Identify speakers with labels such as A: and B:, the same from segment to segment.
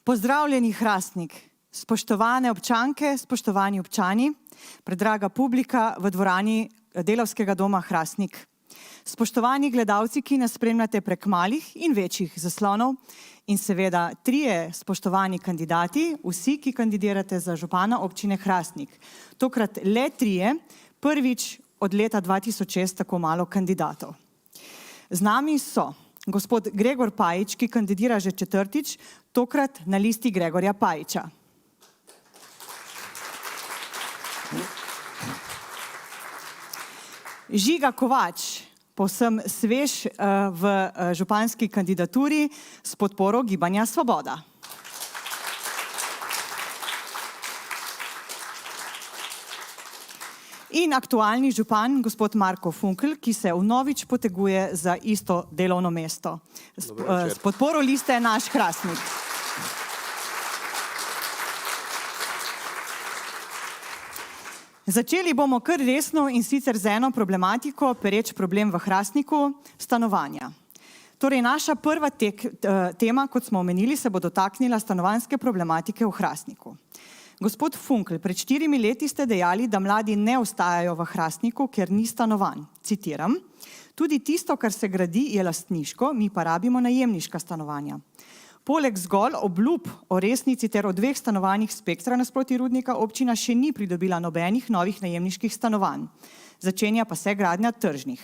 A: Pozdravljeni Hrastnik, spoštovane občanke, spoštovani občani, predraga publika v dvorani Delavskega doma Hrastnik. Spoštovani gledalci, ki nas spremljate prek malih in večjih zaslonov in seveda trije spoštovani kandidati, vsi, ki kandidirate za župana občine Hrastnik. Tokrat le trije, prvič od leta 2006 tako malo kandidatov. Z nami so gospod Gregor Pajič, ki kandidira že četrtič, tokrat na listi Gregorja Pajiča. Žiga Kovač, povsem svež v županski kandidaturi s podporo Gibanja Svoboda. In aktualni župan, gospod Marko Funkl, ki se vnovič poteguje za isto delovno mesto. S podporo liste Naš Hrastnik. Začeli bomo kar resno in sicer z eno problematiko, pereč problem v Hrastniku, stanovanja. Torej, naša prva tema, kot smo omenili, se bo dotaknila stanovanjske problematike v Hrastniku. Gospod Funkl, pred 4 leti ste dejali, da mladi ne ostajajo v Hrastniku, ker ni stanovanj. Citiram: tudi tisto, kar se gradi, je lastniško, mi pa rabimo najemniška stanovanja. Poleg zgolj obljub o Resnici ter o 2 stanovanjih Spektra nasproti Rudnika občina še ni pridobila nobenih novih najemniških stanovanj. Začenja pa se gradnja tržnih.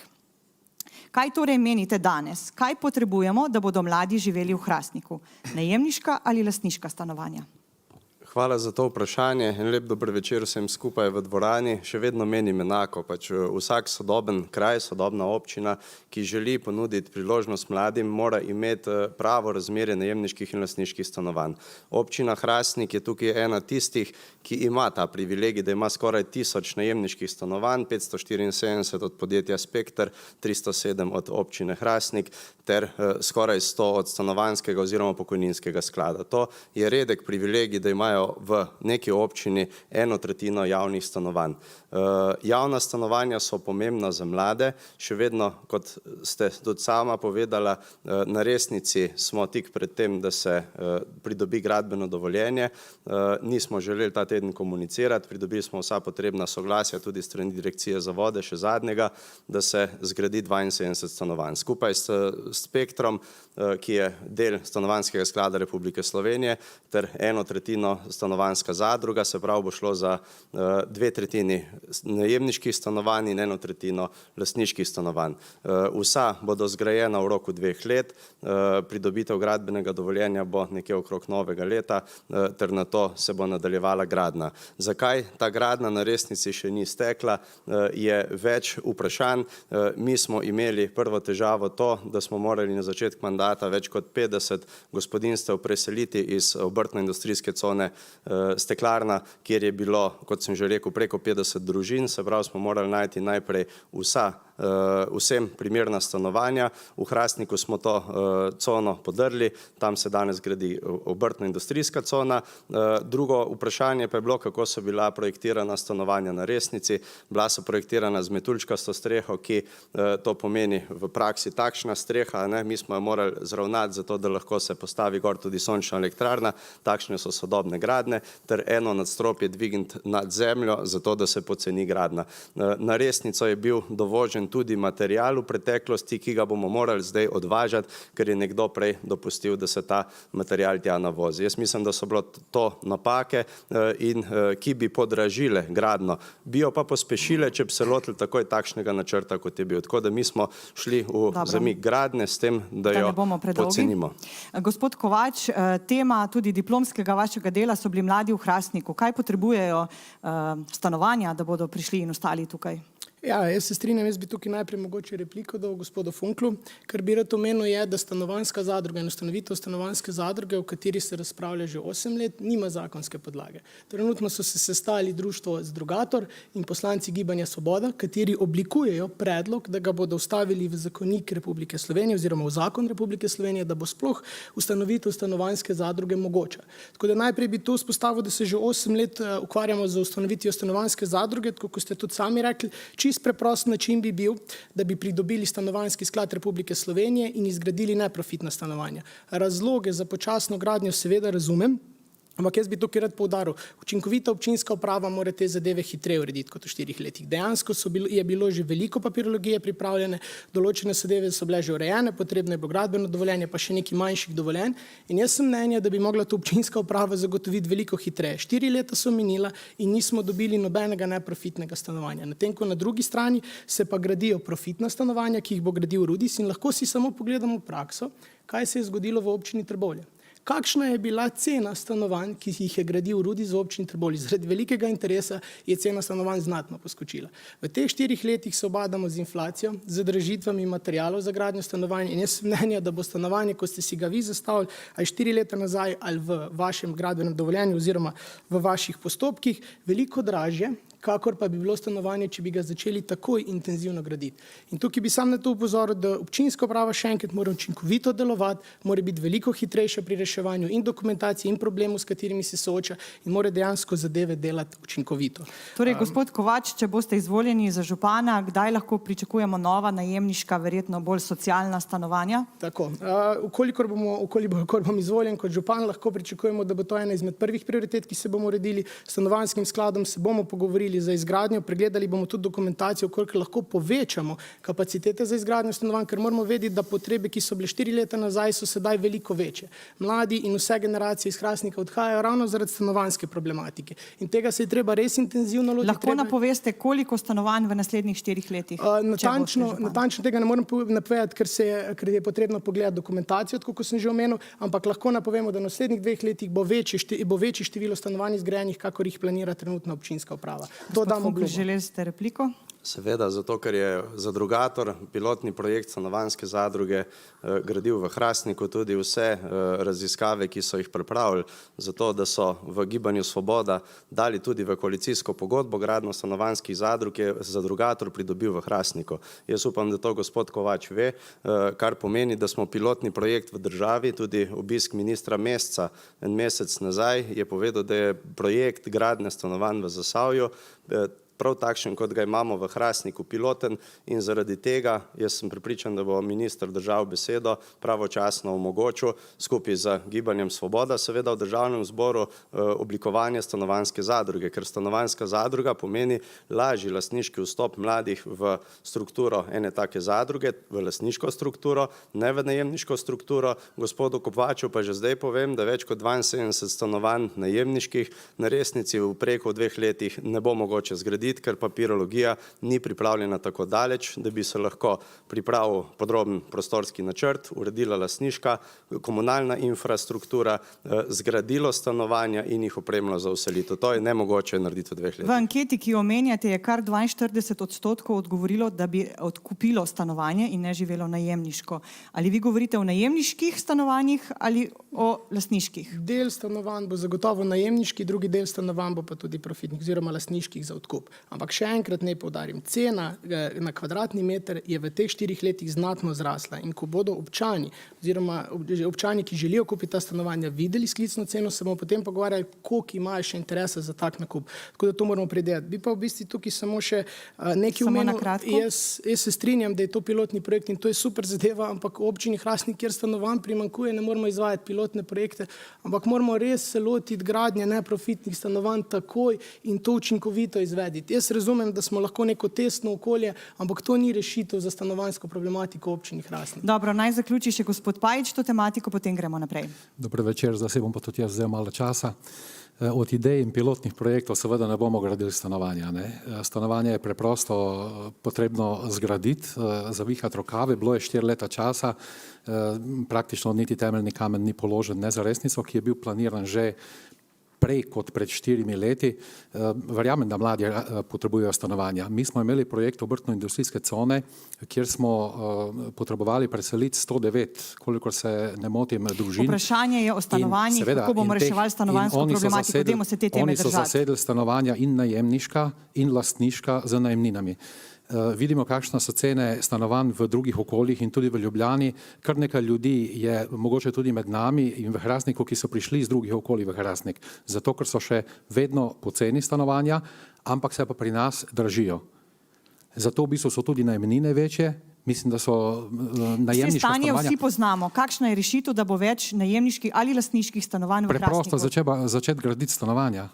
A: Kaj torej menite danes? Kaj potrebujemo, da bodo mladi živeli v Hrastniku? Najemniška ali lastniška stanovanja?
B: Hvala za to vprašanje in lep dober večer vsem skupaj v dvorani. Še vedno menim enako, pač vsak sodoben kraj, sodobna občina, ki želi ponuditi priložnost mladim, mora imeti pravo razmerje najemniških in lastniških stanovanj. Občina Hrastnik je tukaj ena tistih, ki ima ta privilegij, da ima skoraj 1000 najemniških stanovanj, 574 od podjetja Spekter, 307 od občine Hrastnik ter skoraj 100 od stanovanjskega oziroma pokojninskega sklada. To je redek privilegij, da imajo v neki občini 1/3 javnih stanovanj. Javna stanovanja so pomembna za mlade, še vedno, kot ste tudi sama povedala, na Resnici smo tik pred tem, da se pridobi gradbeno dovoljenje. Nismo želeli ta teden komunicirati, pridobili smo vsa potrebna soglasja, tudi strani Direkcije za vode, še zadnjega, da se zgradi 72 stanovanj. Skupaj s Spektrom, ki je del Stanovanjskega sklada Republike Slovenije, ter 1/3 stanovanjska zadruga, se pravi, bo šlo za 2/3 najemniških stanovanj in 1/3 lastniških stanovanj. Vsa bodo zgrajena v roku 2 let, pridobitev gradbenega dovoljenja bo nekje okrog novega leta, ter na to se bo nadaljevala gradnja. Zakaj ta gradnja na Resnici še ni stekla, je več vprašanj. Mi smo imeli prvo težavo to, da smo morali na začetku mandata več kot 50 gospodinjstev preseliti iz obrtno-industrijske cone Steklarna, kjer je bilo, kot sem že rekel, preko 50 družin, se pravi, smo morali najti najprej vsem primerna stanovanja. V Hrastniku smo to cono podrli, tam se danes gradi obrtno-industrijska cona. Drugo vprašanje pa je bilo, kako so bila projektirana stanovanja na Resnici. Bila so projektirana z metuljčkasto streho, ki to pomeni v praksi takšna streha, mi smo jo morali zravnati zato, da lahko se postavi gor tudi sončna elektrarna, takšne so sodobne gradnje, ter eno nadstropje dvigniti nad zemljo, zato da se poceni gradnja. Na Resnico je bil dovožen tudi material v preteklosti, ki ga bomo morali zdaj odvažati, ker je nekdo prej dopustil, da se ta material tja navozi. Jaz mislim, da so bilo to napake, in ki bi podražile gradnjo, bi jo pa pospešile, če bi se lotili takoj takšnega načrta, kot je bil. Tako da mi smo šli v zamik gradnje s tem, da jo pocenimo.
A: Gospod Kovač, tema tudi diplomskega vašega dela so bili mladi v Hrastniku. Kaj potrebujejo stanovanja, da bodo prišli in ostali tukaj?
C: Ja, jaz se strinjam, jaz bi tukaj najprej mogoče repliko dal gospodu Funklu. Kar bi rad omenil je, da stanovanjska zadruga in ustanovitev stanovanjske zadruge, v kateri se razpravlja že 8 let, nima zakonske podlage. Trenutno so se sestali društvo Zdrugator in poslanci Gibanja Svoboda, kateri oblikujejo predlog, da ga bodo vstavili v zakonik Republike Slovenije oziroma v zakon Republike Slovenije, da bo sploh ustanovitev stanovanjske zadruge mogoča. Tako da najprej bi to vzpostavil, da se že 8 let ukvarjamo z ustanovitvijo stanovanjske zadruge, tako kot ste tudi sami rekli, Čist preprost način bi bil, da bi pridobili Stanovanjski sklad Republike Slovenije in izgradili neprofitna stanovanja. Razloge za počasno gradnjo seveda razumem, ampak jaz bi tukaj rad poudaril, učinkovita občinska uprava mora te zadeve hitreje urediti kot v 4 letih. Dejansko je bilo že veliko papirologije pripravljene, določene zadeve so bile že urejene, potrebno je bilo gradbeno dovoljenje, pa še nekaj manjših dovoljenj. In jaz sem mnenja, da bi mogla to občinska uprava zagotoviti veliko hitreje. 4 leta so minila in nismo dobili nobenega neprofitnega stanovanja. Na tem, ko na drugi strani se pa gradijo profitna stanovanja, ki jih bo gradil Rudis, in lahko si samo pogledamo prakso, kaj se je zgodilo v občini Trbovlje. Kakšna je bila cena stanovanj, ki jih je gradil Rudis v občini Trbovlje? Zaradi velikega interesa je cena stanovanj znatno poskočila. V teh 4 letih se obadamo z inflacijo, z dražitvami materialov za gradnjo stanovanj in jaz sem mnenja, da bo stanovanje, ko ste si ga vi zastavili, ali 4 leta nazaj ali v vašem gradbenem dovoljenju oziroma v vaših postopkih, veliko dražje, kakor pa bi bilo stanovanje, če bi ga začeli takoj intenzivno graditi. In tukaj bi sam na to upozoril, da občinska uprava še enkrat mora učinkovito delovati, mora biti veliko hitrejša pri reševanju in dokumentacije in problemov, s katerimi se sooča, in mora dejansko zadeve delati učinkovito.
A: Torej, gospod Kovač, če boste izvoljeni za župana, kdaj lahko pričakujemo nova najemniška, verjetno bolj socialna stanovanja?
C: Tako. Kolikor bom izvoljen kot župan, lahko pričakujemo, da bo to ena izmed prvih prioritet, ki se bomo uredili. S Stanovanjskim skladom se bomo pogovorili za izgradnjo, pregledali bomo tudi dokumentacijo, koliko lahko povečamo kapacitete za izgradnjo stanovanj, ker moramo vedeti, da potrebe, ki so bile 4 leta nazaj, so sedaj veliko večje. Mladi in vse generacije iz Hrastnika odhajajo ravno zaradi stanovanjske problematike. In tega se je treba res intenzivno lotiti.
A: Lahko napoveste, koliko stanovanj v naslednjih 4 letih?
C: Natančno tega ne morem napovedati, ker je potrebno pogledati dokumentacijo, tako kot sem že omenil, ampak lahko napovemo, da v naslednjih 2 letih bo večje število stanovanj izgrajenih, kakor jih planira trenutna občinska uprava.
A: Želeli ste repliko?
B: Seveda, zato ker je Zadrugator, pilotni projekt stanovanjske zadruge, gradil v Hrastniku tudi vse raziskave, ki so jih pripravili, zato da so v Gibanju Svoboda dali tudi v koalicijsko pogodbo gradnjo stanovanjskih zadrug, je Zadrugator pridobil v Hrastniku. Jaz upam, da to gospod Kovač ve, kar pomeni, da smo pilotni projekt v državi, tudi obisk ministra Mesca en mesec nazaj je povedal, da je projekt gradnje stanovanj v Zasavju prav takšen, kot ga imamo v Hrastniku, piloten, in zaradi tega jaz sem prepričan, da bo minister držal besedo, pravočasno omogočil skupaj z Gibanjem Svoboda, seveda v državnem zboru, oblikovanje stanovanjske zadruge, ker stanovanjska zadruga pomeni lažji lastniški vstop mladih v strukturo ene take zadruge, v lastniško strukturo, ne v najemniško strukturo. Gospodu Kovaču pa že zdaj povem, da več kot 72 stanovanj najemniških na resnici v preko 2 letih ne bo mogoče zgraditi, ker papirologija ni pripravljena tako daleč, da bi se lahko pripravil podroben prostorski načrt, uredila lastniška, komunalna infrastruktura, zgradilo stanovanja in jih opremilo za vselitev. To je nemogoče narediti v 2 letih.
A: V anketi, ki jo omenjate, je kar 42% odgovorilo, da bi odkupilo stanovanje in ne živelo najemniško. Ali vi govorite o najemniških stanovanjih ali o lastniških?
C: Del stanovanj bo zagotovo najemniški, drugi del stanovanj bo pa tudi profitnih oziroma lastniških za odkup. Ampak še enkrat naj poudarim, cena na kvadratni meter je v teh 4 letih znatno zrasla in ko bodo občani oziroma občani, ki želijo kupiti ta stanovanja, videli sklicno ceno, se bomo potem pogovarjali, koliko imajo še interesa za tak nakup. Tako da to moramo predelati. Bi pa v bistvu tukaj samo še nekaj omenil. Jaz se strinjam, da je to pilotni projekt in to je super zadeva, ampak v občini Hrastnik, kjer stanovanj primanjkuje, ne moramo izvajati pilotne projekte, ampak moramo res se lotiti gradnje neprofitnih stanovanj takoj in to učinkovito izvediti. Jaz razumem, da smo lahko neko testno okolje, ampak to ni rešitev za stanovanjsko problematiko v občini Hrastnik.
A: Dobro, naj zaključi še gospod Pajič to tematiko, potem gremo naprej.
D: Dober večer, zdaj se bom pa tudi jaz vzel malo časa. Od idej in pilotnih projektov seveda ne bomo gradili stanovanja. Stanovanje je preprosto potrebno zgraditi, zavihati rokave, bilo je 4 leta časa, praktično niti temeljni kamen ni položen, ne za resnico, ki je bil planiran že prej kot pred 4 leti. Verjamem, da mladi potrebujejo stanovanja. Mi smo imeli projekt obrtno-industrijske cone, kjer smo potrebovali preseliti 109, kolikor se ne motim, družin.
A: Vprašanje je o stanovanjih, kako bomo reševali stanovanjsko problematiko. Dajmo se te teme držati.
D: Oni so zasedli stanovanja in najemniška in lastniška z najemninami. Vidimo, kakšne so cene stanovanj v drugih okoljih in tudi v Ljubljani. Kar nekaj ljudi je mogoče tudi med nami in v Hrastniku, ki so prišli iz drugih okolij v Hrastnik. Zato, ker so še vedno poceni stanovanja, ampak se pa pri nas dražijo. Zato v bistvu so tudi najemnine večje. Mislim, da so najemniška
A: Stanje
D: stanovanja...
A: vsi poznamo. Kakšna je rešitev, da bo več najemniških ali lastniških stanovanj v
D: Preprosto
A: Hrastniku?
D: začeti graditi stanovanja.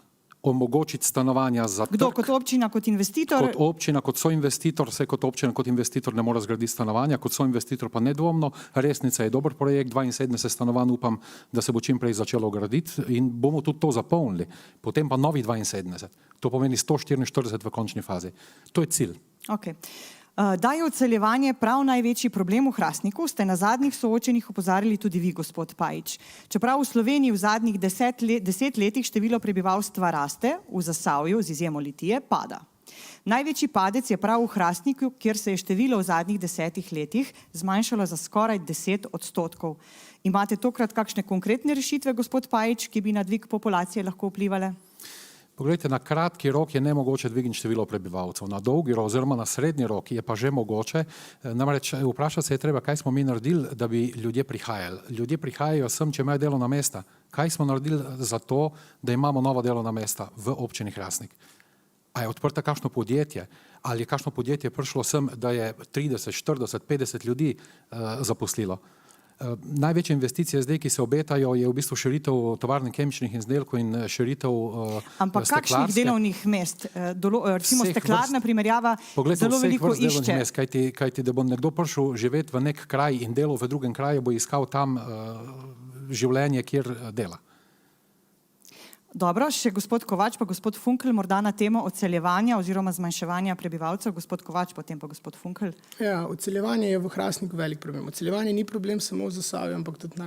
D: Omogočiti stanovanja za
A: Kdo,
D: trg.
A: kot občina, kot investitor?
D: Kot občina, kot soinvestitor, se kot občina, kot investitor ne more zgraditi stanovanja, kot soinvestitor pa nedvomno. Resnica je dober projekt, 72 stanovanj upam, da se bo čim prej začelo graditi in bomo tudi to zapolnili. Potem pa novi 72. To pomeni 144 v končni fazi. To je cilj.
A: Okay. Da je odseljevanje prav največji problem v Hrastniku, ste na zadnjih soočenjih opozarjali tudi vi, gospod Pajič. Čeprav v Sloveniji v zadnjih 10 letih število prebivalstva raste, v Zasavju, z izjemo Litije, pada. Največji padec je prav v Hrastniku, kjer se je število v zadnjih 10 letih zmanjšalo za skoraj 10%. Imate tokrat kakšne konkretne rešitve, gospod Pajič, ki bi na dvig populacije lahko vplivale?
D: Poglejte, na kratki rok je nemogoče dvigniti število prebivalcev, na dolgi rok oziroma na srednji rok je pa že mogoče. Namreč vprašati se je treba, kaj smo mi naredili, da bi ljudje prihajali. Ljudje prihajajo sem, če imajo delovna mesta. Kaj smo naredili za to, da imamo nova delovna mesta v občini Hrastnik? A je odprto kakšno podjetje? Ali je kakšno podjetje prišlo sem, da je 30, 40, 50 ljudi zaposlilo? Največje investicije zdaj, ki se obetajo, je v bistvu širitev tovarne kemičnih izdelkov in širitev
A: Ampak kakšnih delovnih mest? Recimo steklarna primerjava zelo veliko išče.
D: Mest, kajti, da bo nekdo prišel živeti v nek kraj in delal v drugem kraju, bo iskal tam življenje, kjer dela.
A: Dobro, še gospod Kovač pa gospod Funkl, morda na temo odseljevanja oziroma zmanjševanja prebivalcev. Gospod Kovač, potem pa gospod Funkl.
C: Ja, odseljevanje je v Hrastniku velik problem. Odseljevanje ni problem samo v Zasavju, ampak tudi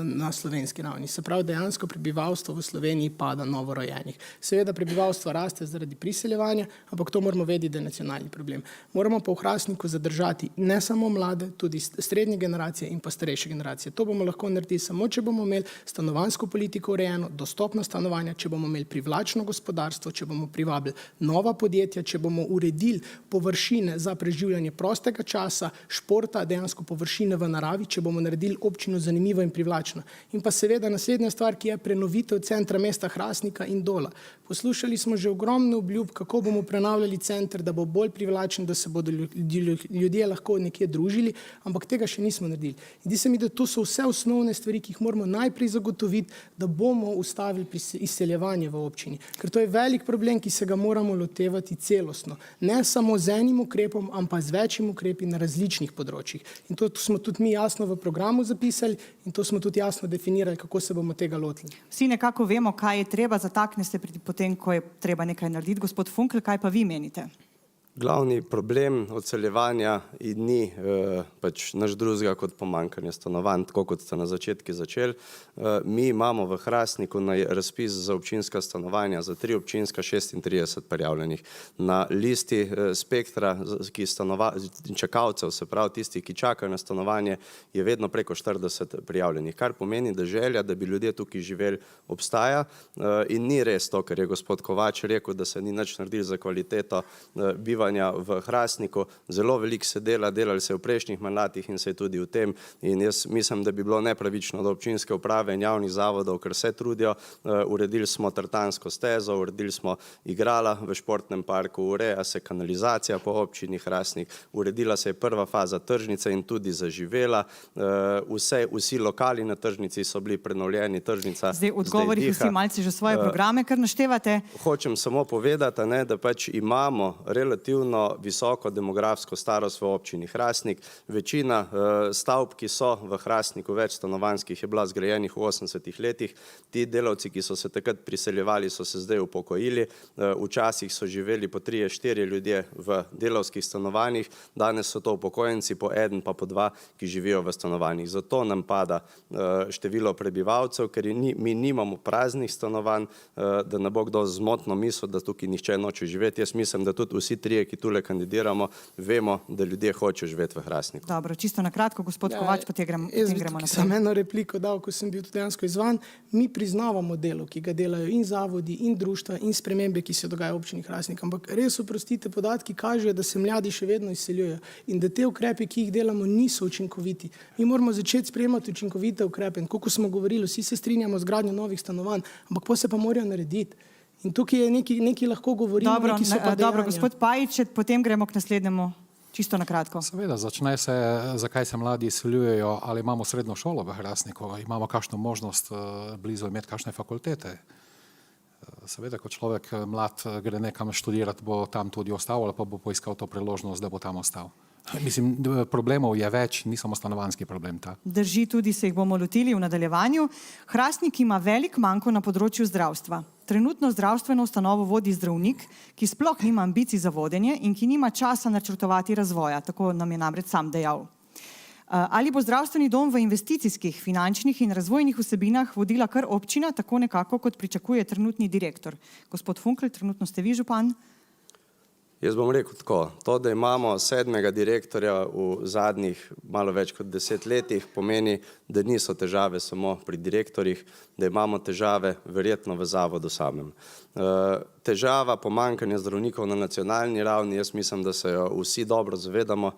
C: na slovenski ravni. Se pravi, dejansko prebivalstvo v Sloveniji pada novorojenih. Seveda prebivalstvo raste zaradi priseljevanja, ampak to moramo vedeti, da je nacionalni problem. Moramo pa v Hrastniku zadržati ne samo mlade, tudi srednje generacije in pa starejše generacije. To bomo lahko naredili samo, če bomo imeli stanovanjsko politiko urejeno, dostopno stanovanja, če bomo imeli privlačno gospodarstvo, če bomo privabili nova podjetja, če bomo uredili površine za preživljanje prostega časa, športa, dejansko površine v naravi, če bomo naredili občino zanimivo in privlačno. In pa seveda naslednja stvar, ki je prenovitev centra mesta Hrastnika in Dola. Poslušali smo že ogromno obljub, kako bomo prenavljali center, da bo bolj privlačen, da se bodo ljudje lahko nekje družili, ampak tega še nismo naredili. Zdi se mi, da to so vse osnovne stvari, ki jih moramo najprej zagotoviti, da bomo ustavili izseljevanje v občini. Ker to je velik problem, ki se ga moramo lotevati celostno. Ne samo z enim ukrepom, ampak z večjim ukrepi na različnih področjih. In to smo tudi mi jasno v programu zapisali in to smo tudi jasno definirali, kako se bomo tega lotili.
A: Vsi nekako vemo, kaj je treba, zatakne se potem, ko je treba nekaj narediti. Gospod Funkl, kaj pa vi menite?
B: Glavni problem odseljevanja ni pač nič drugega kot pomanjkanje stanovanj, tako kot ste na začetku začeli. Mi imamo v Hrastniku na razpis za občinska stanovanja za 3 občinska 36 prijavljenih. Na listi spektra čakalcev, se pravi tisti, ki čakajo na stanovanje, je vedno preko 40 prijavljenih, kar pomeni, da želja, da bi ljudje tukaj živeli, obstaja in ni res to, kar je gospod Kovač rekel, da se ni nič naredili za kvaliteto bivanja v Hrastniku. Zelo veliko se delali se v prejšnjih mandatih in se je tudi v tem. In jaz mislim, da bi bilo nepravično do občinske uprave in javnih zavodov, ker se trudijo. Uredili smo tartansko stezo, uredili smo igrala v športnem parku, ureja se kanalizacija po občini Hrastnik, uredila se je prva faza tržnice in tudi zaživela. Vsi lokali na tržnici so bili prenovljeni, tržnica
A: zdaj odgovorih vsi malce že svoje programe, kar naštevate.
B: Hočem samo povedati, da pač imamo relativno visoko demografsko starost v občini Hrastnik. Večina stavb, ki so v Hrastniku več stanovanjskih, je bila zgrajenih v 80-ih letih. Ti delavci, ki so se takrat priseljevali, so se zdaj upokojili. Včasih so živeli po 3-4 ljudje v delavskih stanovanjih, danes so to upokojenci po 1 pa po 2, ki živijo v stanovanjih. Zato nam pada število prebivalcev, ker mi nimamo praznih stanovanj, da ne bo kdo zmotno mislil, da tukaj nihče noče živeti. Jaz mislim, da tudi vsi trije, ki tule kandidiramo, vemo, da ljudje hočejo živeti v Hrastniku.
A: Dobro, čisto na kratko, gospod Kovač, potem gremo naprej.
C: Jaz sem eno repliko dal, ko sem bil tudi dejansko izvan. Mi priznavamo delo, ki ga delajo in zavodi, in društva, in spremembe, ki se dogajajo v občini Hrastnik. Ampak res, oprostite, podatki kažejo, da se mladi še vedno izseljujejo in da te ukrepe, ki jih delamo, niso učinkoviti. Mi moramo začeti sprejemati učinkovite ukrepe. In kot smo govorili, vsi se strinjamo z gradnjo novih stanovanj, ampak pa se pa morajo narediti. In tukaj je nekaj lahko govorimo,
A: Dobro,
C: nekaj so pa
A: dobro,
C: dejanja.
A: gospod Pajič, potem gremo k naslednjemu, čisto na kratko.
D: Seveda, začne se, zakaj se mladi izseljujejo, ali imamo srednjo šolo v Hrastniku, imamo kakšno možnost blizu imeti kakšne fakultete. Seveda, ko človek mlad gre nekam študirati, bo tam tudi ostal ali pa bo poiskal to priložnost, da bo tam ostal. Mislim, problemov je več, ni samo stanovanjski problem ta.
A: Drži, tudi se jih bomo lotili v nadaljevanju. Hrastnik ima velik manko na področju zdravstva. Trenutno zdravstveno ustanovo vodi zdravnik, ki sploh nima ambicij za vodenje in ki nima časa načrtovati razvoja, tako nam je namreč sam dejal. Ali bo zdravstveni dom v investicijskih, finančnih in razvojnih vsebinah vodila kar občina, tako nekako, kot pričakuje trenutni direktor? Gospod Funkl, trenutno ste vi župan.
B: Jaz bom rekel tako, to, da imamo 7. direktorja v zadnjih malo več kot 10 letih, pomeni, da niso težave samo pri direktorjih, da imamo težave verjetno v zavodu samem. Težava pomanjkanja zdravnikov na nacionalni ravni, jaz mislim, da se jo vsi dobro zavedamo.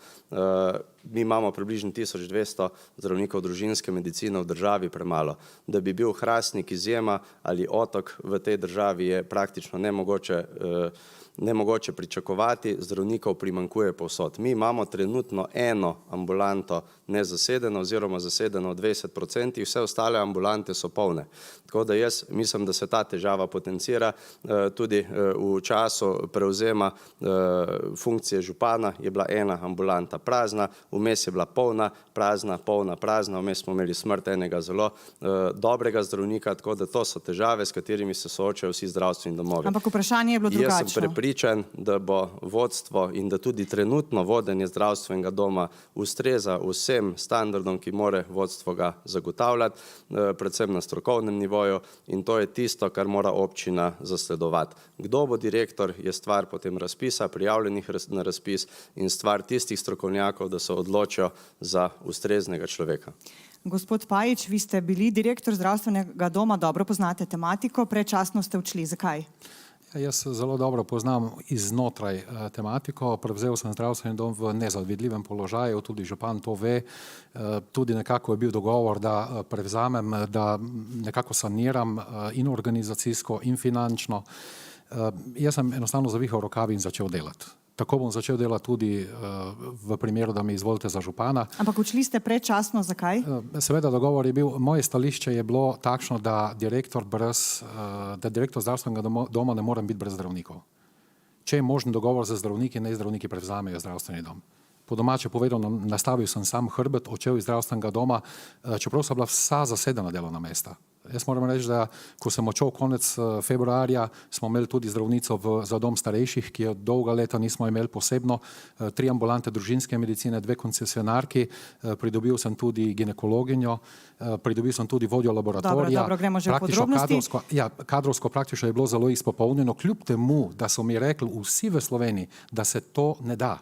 B: Mi imamo približno 1200 zdravnikov družinske medicine v državi premalo. Da bi bil Hrastnik izjema ali otok v tej državi je praktično nemogoče pričakovati, zdravnikov primanjkuje povsod. Mi imamo trenutno eno ambulanto nezasedeno oziroma zasedeno 20%, vse ostale ambulante so polne. Tako da jaz mislim, da se ta težava potencira tudi v času prevzema funkcije župana je bila ena ambulanta prazna, vmes je bila polna, prazna, polna, prazna, vmes smo imeli smrt enega zelo dobrega zdravnika, tako da to so težave, s katerimi se soočajo vsi zdravstveni domovi.
A: Ampak vprašanje je bilo drugačno.
B: Jaz sem prepričan, da bo vodstvo in da tudi trenutno vodenje zdravstvenega doma ustreza vsem standardom, ki more vodstvo ga zagotavljati, predvsem na strokovnem nivoju, in to je tisto, kar mora občina zasledovati. Kdo bo direktor, je stvar potem razpisa, prijavljenih na razpis in stvar tistih strokovnjakov, da se odločijo za ustreznega človeka.
A: Gospod Pajič, vi ste bili direktor zdravstvenega doma, dobro poznate tematiko, predčasno ste odšli. Zakaj?
D: Jaz zelo dobro poznam iznotraj tematiko, prevzel sem zdravstveni dom v nezavidljivem položaju, tudi župan to ve, tudi nekako je bil dogovor, da prevzamem, da nekako saniram in organizacijsko in finančno. Jaz sem enostavno zavihal rokavi in začel delati. Tako bom začel delati tudi v primeru, da me izvolite za župana.
A: Ampak odšli ste predčasno, zakaj?
D: Seveda dogovor je bil, moje stališče je bilo takšno, da direktor zdravstvenega doma ne more biti brez zdravnikov. Če je možen dogovor za zdravniki, naj zdravniki prevzamejo zdravstveni dom. Po domače povedano, nastavil sem sam hrbet, odšel iz zdravstvenega doma, čeprav so bila vsa zasedena delovna mesta. Jaz moram reči, da ko sem odšel konec februarja, smo imeli tudi zdravnico za dom starejših, ki jo dolga leta nismo imeli posebno, 3 ambulante družinske medicine, 2 koncesionarki, pridobil sem tudi ginekologinjo, pridobil sem tudi vodjo laboratorija.
A: Dobro, gremo že v podrobnosti.
D: Kadrovsko praktično je bilo zelo izpopolnjeno, kljub temu, da so mi rekli vsi v Sloveniji, da se to ne da.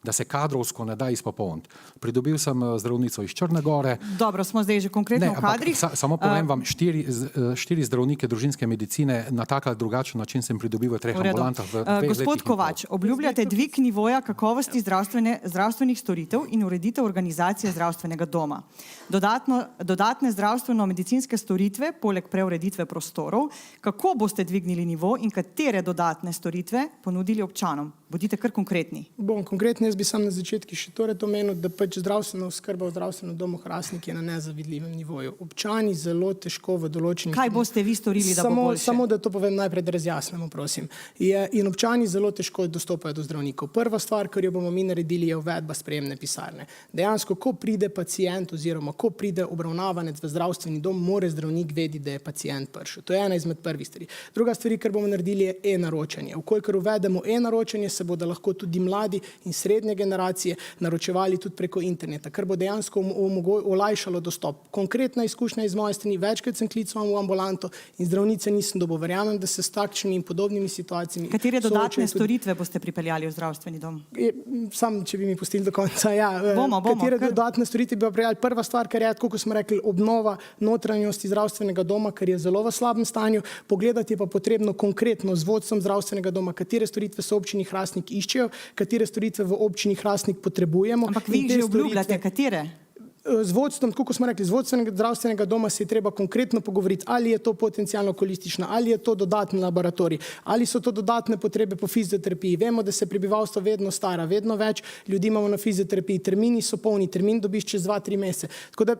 D: Da se kadrovsko ne da izpopolniti. Pridobil sem zdravnico iz Črne Gore.
A: Dobro, smo zdaj že konkretno v kadrih.
D: Samo povem vam, 4 zdravnike družinske medicine na tak ali drugačen način sem pridobil v 3 ambulantah v 2 letih.
A: Gospod Kovač, obljubljate dvig nivoja kakovosti zdravstvenih storitev in ureditev organizacije zdravstvenega doma. Dodatne zdravstveno-medicinske storitve, poleg preureditve prostorov, kako boste dvignili nivo in katere dodatne storitve ponudili občanom? Bodite kar konkretni.
C: Bom konkretni, jaz bi sam na začetku še torej omenil, da pač zdravstvena oskrba v zdravstvenem domu Hrastnik je na nezavidljivem nivoju. Občani zelo težko v določenih...
A: Kaj boste vi storili, da bo boljše?
C: Samo da to povem najprej, da razjasnimo, prosim. In občani zelo težko dostopajo do zdravnikov. Prva stvar, kar jo bomo mi naredili, je uvedba sprejemne pisarne. Dejansko, ko pride pacient oziroma ko pride obravnavanec v zdravstveni dom, mora zdravnik vedeti, da je pacient prišel. To je ena izmed prvih stvari. Druga stvar, kar bomo naredili, je e-naročanje. Vkolikor uvedemo e-naročanje, se bodo lahko tudi mladi in srednje generacije naročevali tudi preko interneta, kar bo dejansko olajšalo dostop. Konkretna izkušnja iz moje strani, večkrat sem klical v ambulanto in zdravnice nisem dobil. Verjamem, da se s takšnimi in podobnimi situacijami...
A: Katere dodatne storitve boste pripeljali v zdravstveni dom?
C: Sam, če bi mi pustili do konca, ja.
A: Bomo.
C: Katere dodatne storitve bi pripeljali? Prva stvar, kar je, kot smo rekli, obnova notranjosti zdravstvenega doma, kar je zelo v slabem stanju. Pogledati je pa potrebno konkretno z vodstvom zdravstvenega doma, katere storitve so občini Hrastnik iščejo, katere storitve v občini Hrastnik potrebujemo.
A: Ampak vi že obljubljate, katere?
C: z vodstvom, tako kot smo rekli, z vodstvenega zdravstvenega doma se je treba konkretno pogovoriti, ali je to potencialno holistično, ali je to dodatni laboratorij, ali so to dodatne potrebe po fizioterapiji. Vemo, da se prebivalstvo vedno stara, vedno več ljudi imamo na fizioterapiji, termini so polni, termin dobiš čez 2-3 mesece. Tako da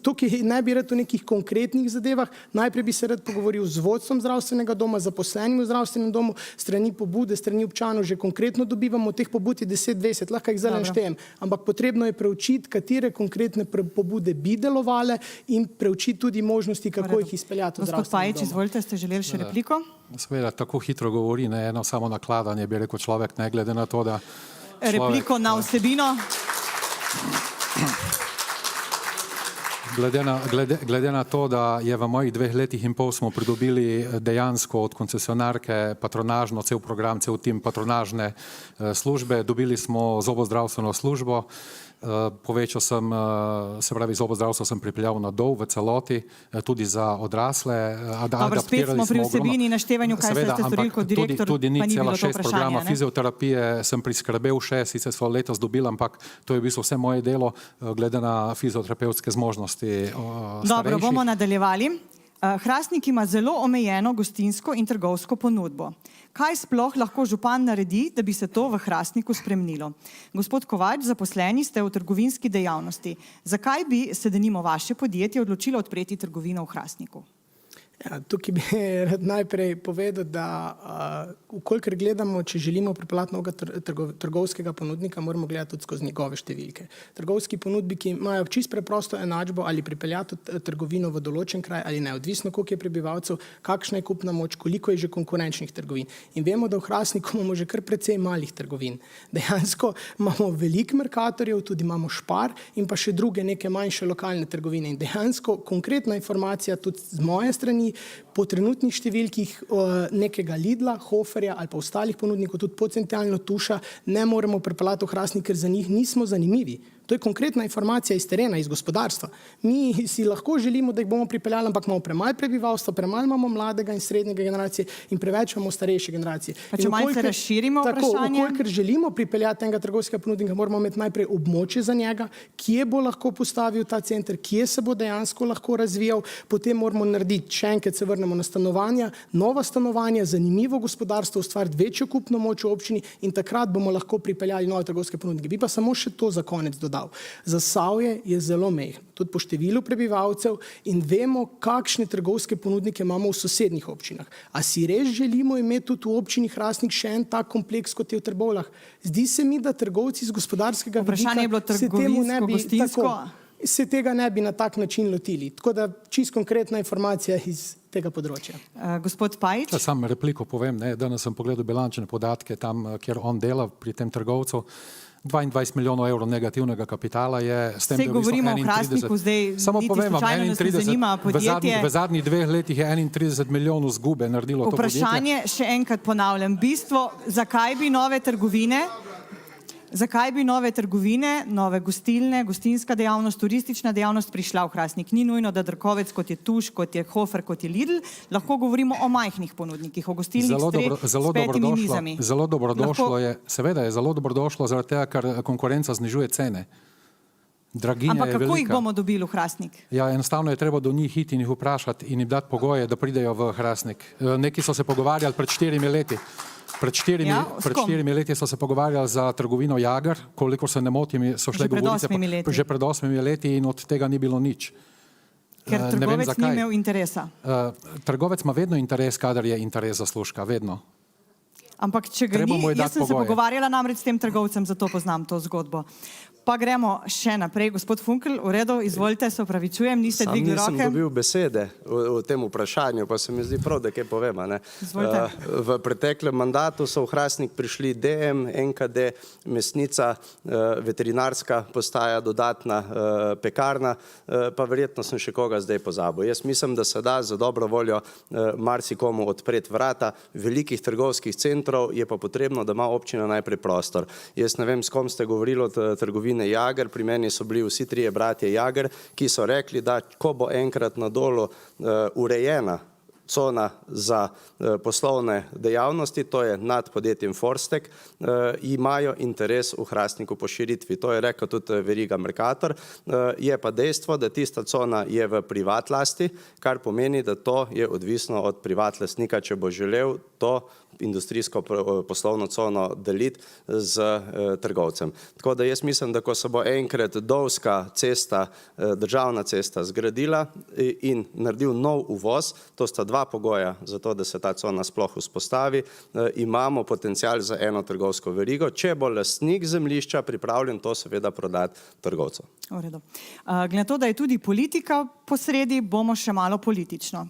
C: tukaj ne bi rad o nekih konkretnih zadevah, najprej bi se rad pogovoril z vodstvom zdravstvenega doma, zaposlenimi v zdravstvenem domu, strani pobude, strani občanov, že konkretno dobivamo, teh pobud je 10-20, lahko jih zdaj naštejem, ampak potrebno je preučiti, katere konkretne pobude bi delovale in preučiti tudi možnosti, kako jih izpeljati v zdravstvenem domu.
A: Gospod Pajič, izvolite, ste želeli še repliko?
D: Seveda, tako hitro govori, ne eno samo nakladanje, bi rekel človek, ne glede na to, da
A: Repliko na vsebino.
D: Glede na to, da je v mojih 2 letih in pol smo pridobili dejansko od koncesionarke patronažno, cel program, cel tim patronažne službe, dobili smo zobozdravstveno službo, povečal sem, se pravi zobozdravstvo sem pripeljal na dol v celoti, tudi za odrasle.
A: Dobro, spet smo pri vsebini naštevanju, kaj ste storili kot direktor,
D: tudi
A: pa ni bilo to
D: 0,6 programa
A: vprašanje.
D: fizioterapije sem priskrbel še, sicer so letos dobili, ampak to je v bistvu vse moje delo, glede na fizioterapevtske zmožnosti starejših.
A: Dobro, bomo nadaljevali. Hrastnik ima zelo omejeno gostinsko in trgovsko ponudbo. Kaj sploh lahko župan naredi, da bi se to v Hrastniku spremenilo? Gospod Kovač, zaposleni ste v trgovinski dejavnosti. Zakaj bi se denimo vaše podjetje odločilo odpreti trgovino v Hrastniku?
C: Ja, tukaj bi rad najprej povedal, da ukolikor gledamo, če želimo pripeljati novega trgovskega ponudnika, moramo gledati tudi skozi njegove številke. Trgovski ponudniki imajo čisto preprosto enačbo ali pripeljati trgovino v določen kraj ali ne, odvisno koliko je prebivalcev, kakšna je kupna moč, koliko je že konkurenčnih trgovin. In vemo, da v Hrastniku imamo že kar precej malih trgovin. Dejansko imamo veliko merkatorjev, tudi imamo Spar in pa še druge neke manjše lokalne trgovine. In dejansko konkretna informacija tudi z moje strani, po trenutnih številkih nekega Lidla, Hoferja ali pa ostalih ponudnikov, tudi potencialno Tuša, ne moremo pripeljati v Hrastnik, ker za njih nismo zanimivi. To je konkretna informacija iz terena, iz gospodarstva. Mi si lahko želimo, da jih bomo pripeljali, ampak imamo premalo prebivalstva, premalo imamo mladega in srednjega generacije in preveč imamo starejše generacije.
A: Pa če malce razširimo vprašanje.
C: Tako, ker želimo pripeljati enega trgovskega ponudnika, moramo imeti najprej območje za njega, kje bo lahko postavil ta center, kje se bo dejansko lahko razvijal, potem moramo narediti, še enkrat se vrnemo na stanovanja, nova stanovanja, zanimivo gospodarstvo, ustvariti večjo kupno moč v občini in takrat bomo lahko pripeljali nove trgovske ponudnike. Bi pa samo še to za konec dodal. Zasavje je zelo mehno, tudi po številu prebivalcev in vemo, kakšne trgovske ponudnike imamo v sosednjih občinah. A si res želimo imeti tudi v občini Hrastnik še en tak kompleks, kot je v Trbovljah? Zdi se mi, da trgovci z gospodarskega vidika se tega ne bi na tak način lotili. Tako da čisto konkretna informacija iz tega področja.
A: Gospod Pajič.
D: Sam repliko povem, danes sem pogledal bilančne podatke tam, kjer on dela pri tem trgovcu. 22 milijonov evrov negativnega kapitala je s tem,
A: da govorimo o Hrastniku zdaj,
D: samo
A: niti
D: povem,
A: slučajno nas ne zanima podjetje.
D: V zadnjih 2 letih je 31 milijonov zgube naredilo to podjetje.
A: Vprašanje, še enkrat ponavljam, bistvo, zakaj bi nove trgovine, nove gostilne, gostinska dejavnost, turistična dejavnost prišla v Hrastnik? Ni nujno, da Drkovec, kot je Tuš, kot je Hofer, kot je Lidl, lahko govorimo o majhnih ponudnikih, o gostilnih s 5 mizami.
D: Zelo dobrodošlo je, seveda je zelo dobrodošlo, zaradi tega, ker konkurenca znižuje cene. Draginja
A: ampak
D: je
A: kako
D: velika.
A: Jih bomo dobili v Hrastnik?
D: Ja, enostavno je treba do njih iti in jih vprašati in jim dati pogoje, da pridejo v Hrastnik. Neki so se pogovarjali pred 4 leti. Pred 4 leti so se pogovarjali za trgovino Jager, koliko se ne motim, so šle govorice že pred 8 leti in od tega ni bilo nič.
A: Ker trgovec ni imel interesa.
D: Trgovec ima vedno interes, kadar je interes zaslužka, vedno.
A: Ampak če ga ni, jaz sem se pogovarjala namreč s tem trgovcem, zato poznam to zgodbo. Pa gremo še naprej. Gospod Funkl, v redu, izvolite, se opravičujem, niste dvigli roke.
B: Sam nisem dobil besede v tem vprašanju, pa se mi zdi prav, da kaj povem. V preteklem mandatu so v Hrastnik prišli DM, NKD, mesnica, veterinarska postaja, dodatna pekarna, pa verjetno sem še koga zdaj pozabil. Jaz mislim, da se da za dobro voljo marsikomu odpreti vrata velikih trgovskih centrov, je pa potrebno, da ima občina najprej prostor. Jaz ne vem, s kom ste govorili od trgovine Jager, pri meni so bili vsi 3 bratje Jager, ki so rekli, da ko bo enkrat na Dolu urejena cona za poslovne dejavnosti, to je nad podjetjem Forstek, imajo interes v Hrastniku po širitvi. To je rekel tudi veriga Mercator. Je pa dejstvo, da tista cona je v privat lasti, kar pomeni, da to je odvisno od privat lastnika, če bo želel to industrijsko poslovno cono deliti z trgovcem. Tako da jaz mislim, da ko se bo enkrat Dovska cesta, državna cesta zgradila in naredil nov uvoz, to sta dva pogoja za to, da se ta cona sploh vzpostavi, imamo potencial za eno trgovsko verigo, če bo lastnik zemljišča pripravljen to seveda prodati trgovcu.
A: V redu. Glede na to, da je tudi politika posredi, bomo še malo politično.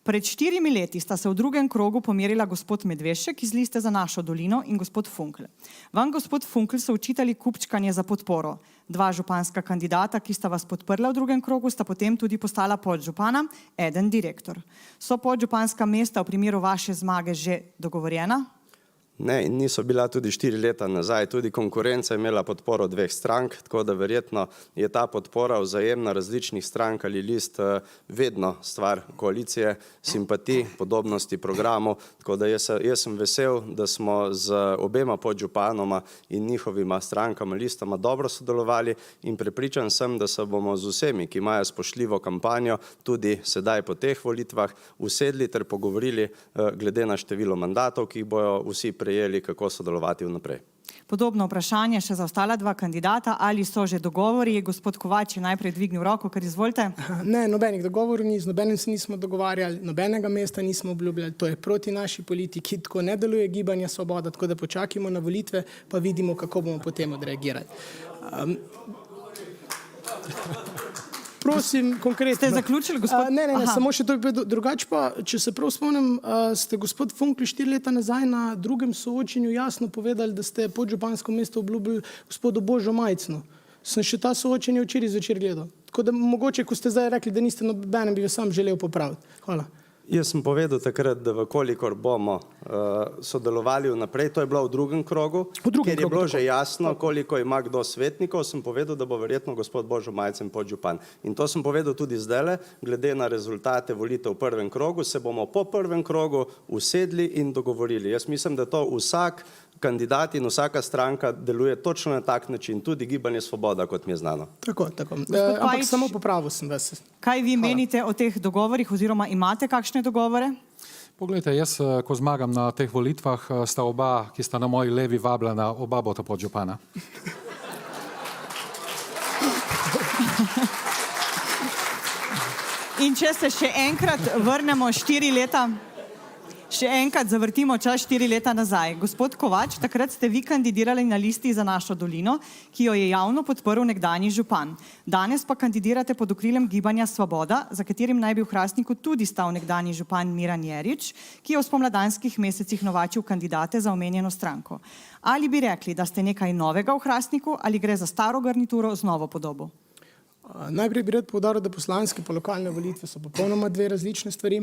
A: Pred 4 leti sta se v drugem krogu pomerila gospod Medvešek iz Liste za našo dolino in gospod Funkl. Vam, gospod Funkl, so očitali kupčkanje za podporo. 2 županska kandidata, ki sta vas podprla v drugem krogu, sta potem tudi postala podžupana, eden direktor. So podžupanska mesta v primeru vaše zmage že dogovorjena?
B: Ne, in niso bila tudi 4 leta nazaj. Tudi konkurenca je imela podporo 2 strank, tako da verjetno je ta podpora vzajemna različnih strank ali list vedno stvar koalicije, simpatij, podobnosti programov. Tako da jaz sem vesel, da smo z obema podžupanoma in njihovima strankama, listama dobro sodelovali in prepričan sem, da se bomo z vsemi, ki imajo spoštljivo kampanjo, tudi sedaj po teh volitvah usedli ter pogovorili glede na število mandatov, ki jih bojo vsi prejeli, kako sodelovati vnaprej.
A: Podobno vprašanje še za ostala 2 kandidata. Ali so že dogovori? Gospod Kovač je najprej dvignil roko, kar izvolite.
C: Ne, nobenih dogovorov ni, z nobenim se nismo dogovarjali, nobenega mesta nismo obljubljali, to je proti naši politiki, tako ne deluje Gibanje Svoboda, tako da počakajmo na volitve, pa vidimo, kako bomo potem odreagirali. Prosim, konkretno.
A: Ste zaključili, gospod?
C: Ne, samo še to. Drugače pa, če se prav spomnim, ste gospod Funkl 4 leta nazaj na drugem soočenju jasno povedali, da ste podžupansko mesto obljubili gospodu Božu Majcnu. Sem še ta soočenje včeraj zvečer gledal. Tako da mogoče, ko ste zdaj rekli, da niste nobenem, bi vas sam želel popraviti. Hvala.
B: Jaz sem povedal takrat, da vkolikor bomo sodelovali vnaprej, to je bilo v drugem krogu, kjer je bilo že jasno, koliko ima kdo svetnikov, sem povedal, da bo verjetno gospod Božo Majcen podžupan. In to sem povedal tudi zdajle, glede na rezultate volitev v prvem krogu, se bomo po prvem krogu usedli in dogovorili. Jaz mislim, da to vsak kandidat in vsaka stranka deluje točno na tak način, tudi Gibanje Svoboda, kot mi je znano.
C: Tako. Ampak samo popravil sem vas.
A: Kaj vi menite o teh dogovorih oziroma imate kakšne dogovore?
D: Poglejte, jaz, ko zmagam na teh volitvah, sta oba, ki sta na moji levi vabljena, oba bota podžupana.
A: In če se še enkrat vrnemo 4 leta, še enkrat zavrtimo čas 4 leta nazaj. Gospod Kovač, takrat ste vi kandidirali na listi za našo dolino, ki jo je javno podprl nekdanji župan. Danes pa kandidirate pod okriljem Gibanja Svoboda, za katerim naj bi v Hrastniku tudi stal nekdanji župan Miran Jerič, ki je v spomladanskih mesecih novačil kandidate za omenjeno stranko. Ali bi rekli, da ste nekaj novega v Hrastniku ali gre za staro garnituro z novo podobo?
C: Najprej bi rad poudaril, da poslanske pa lokalne volitve so popolnoma 2 različne stvari.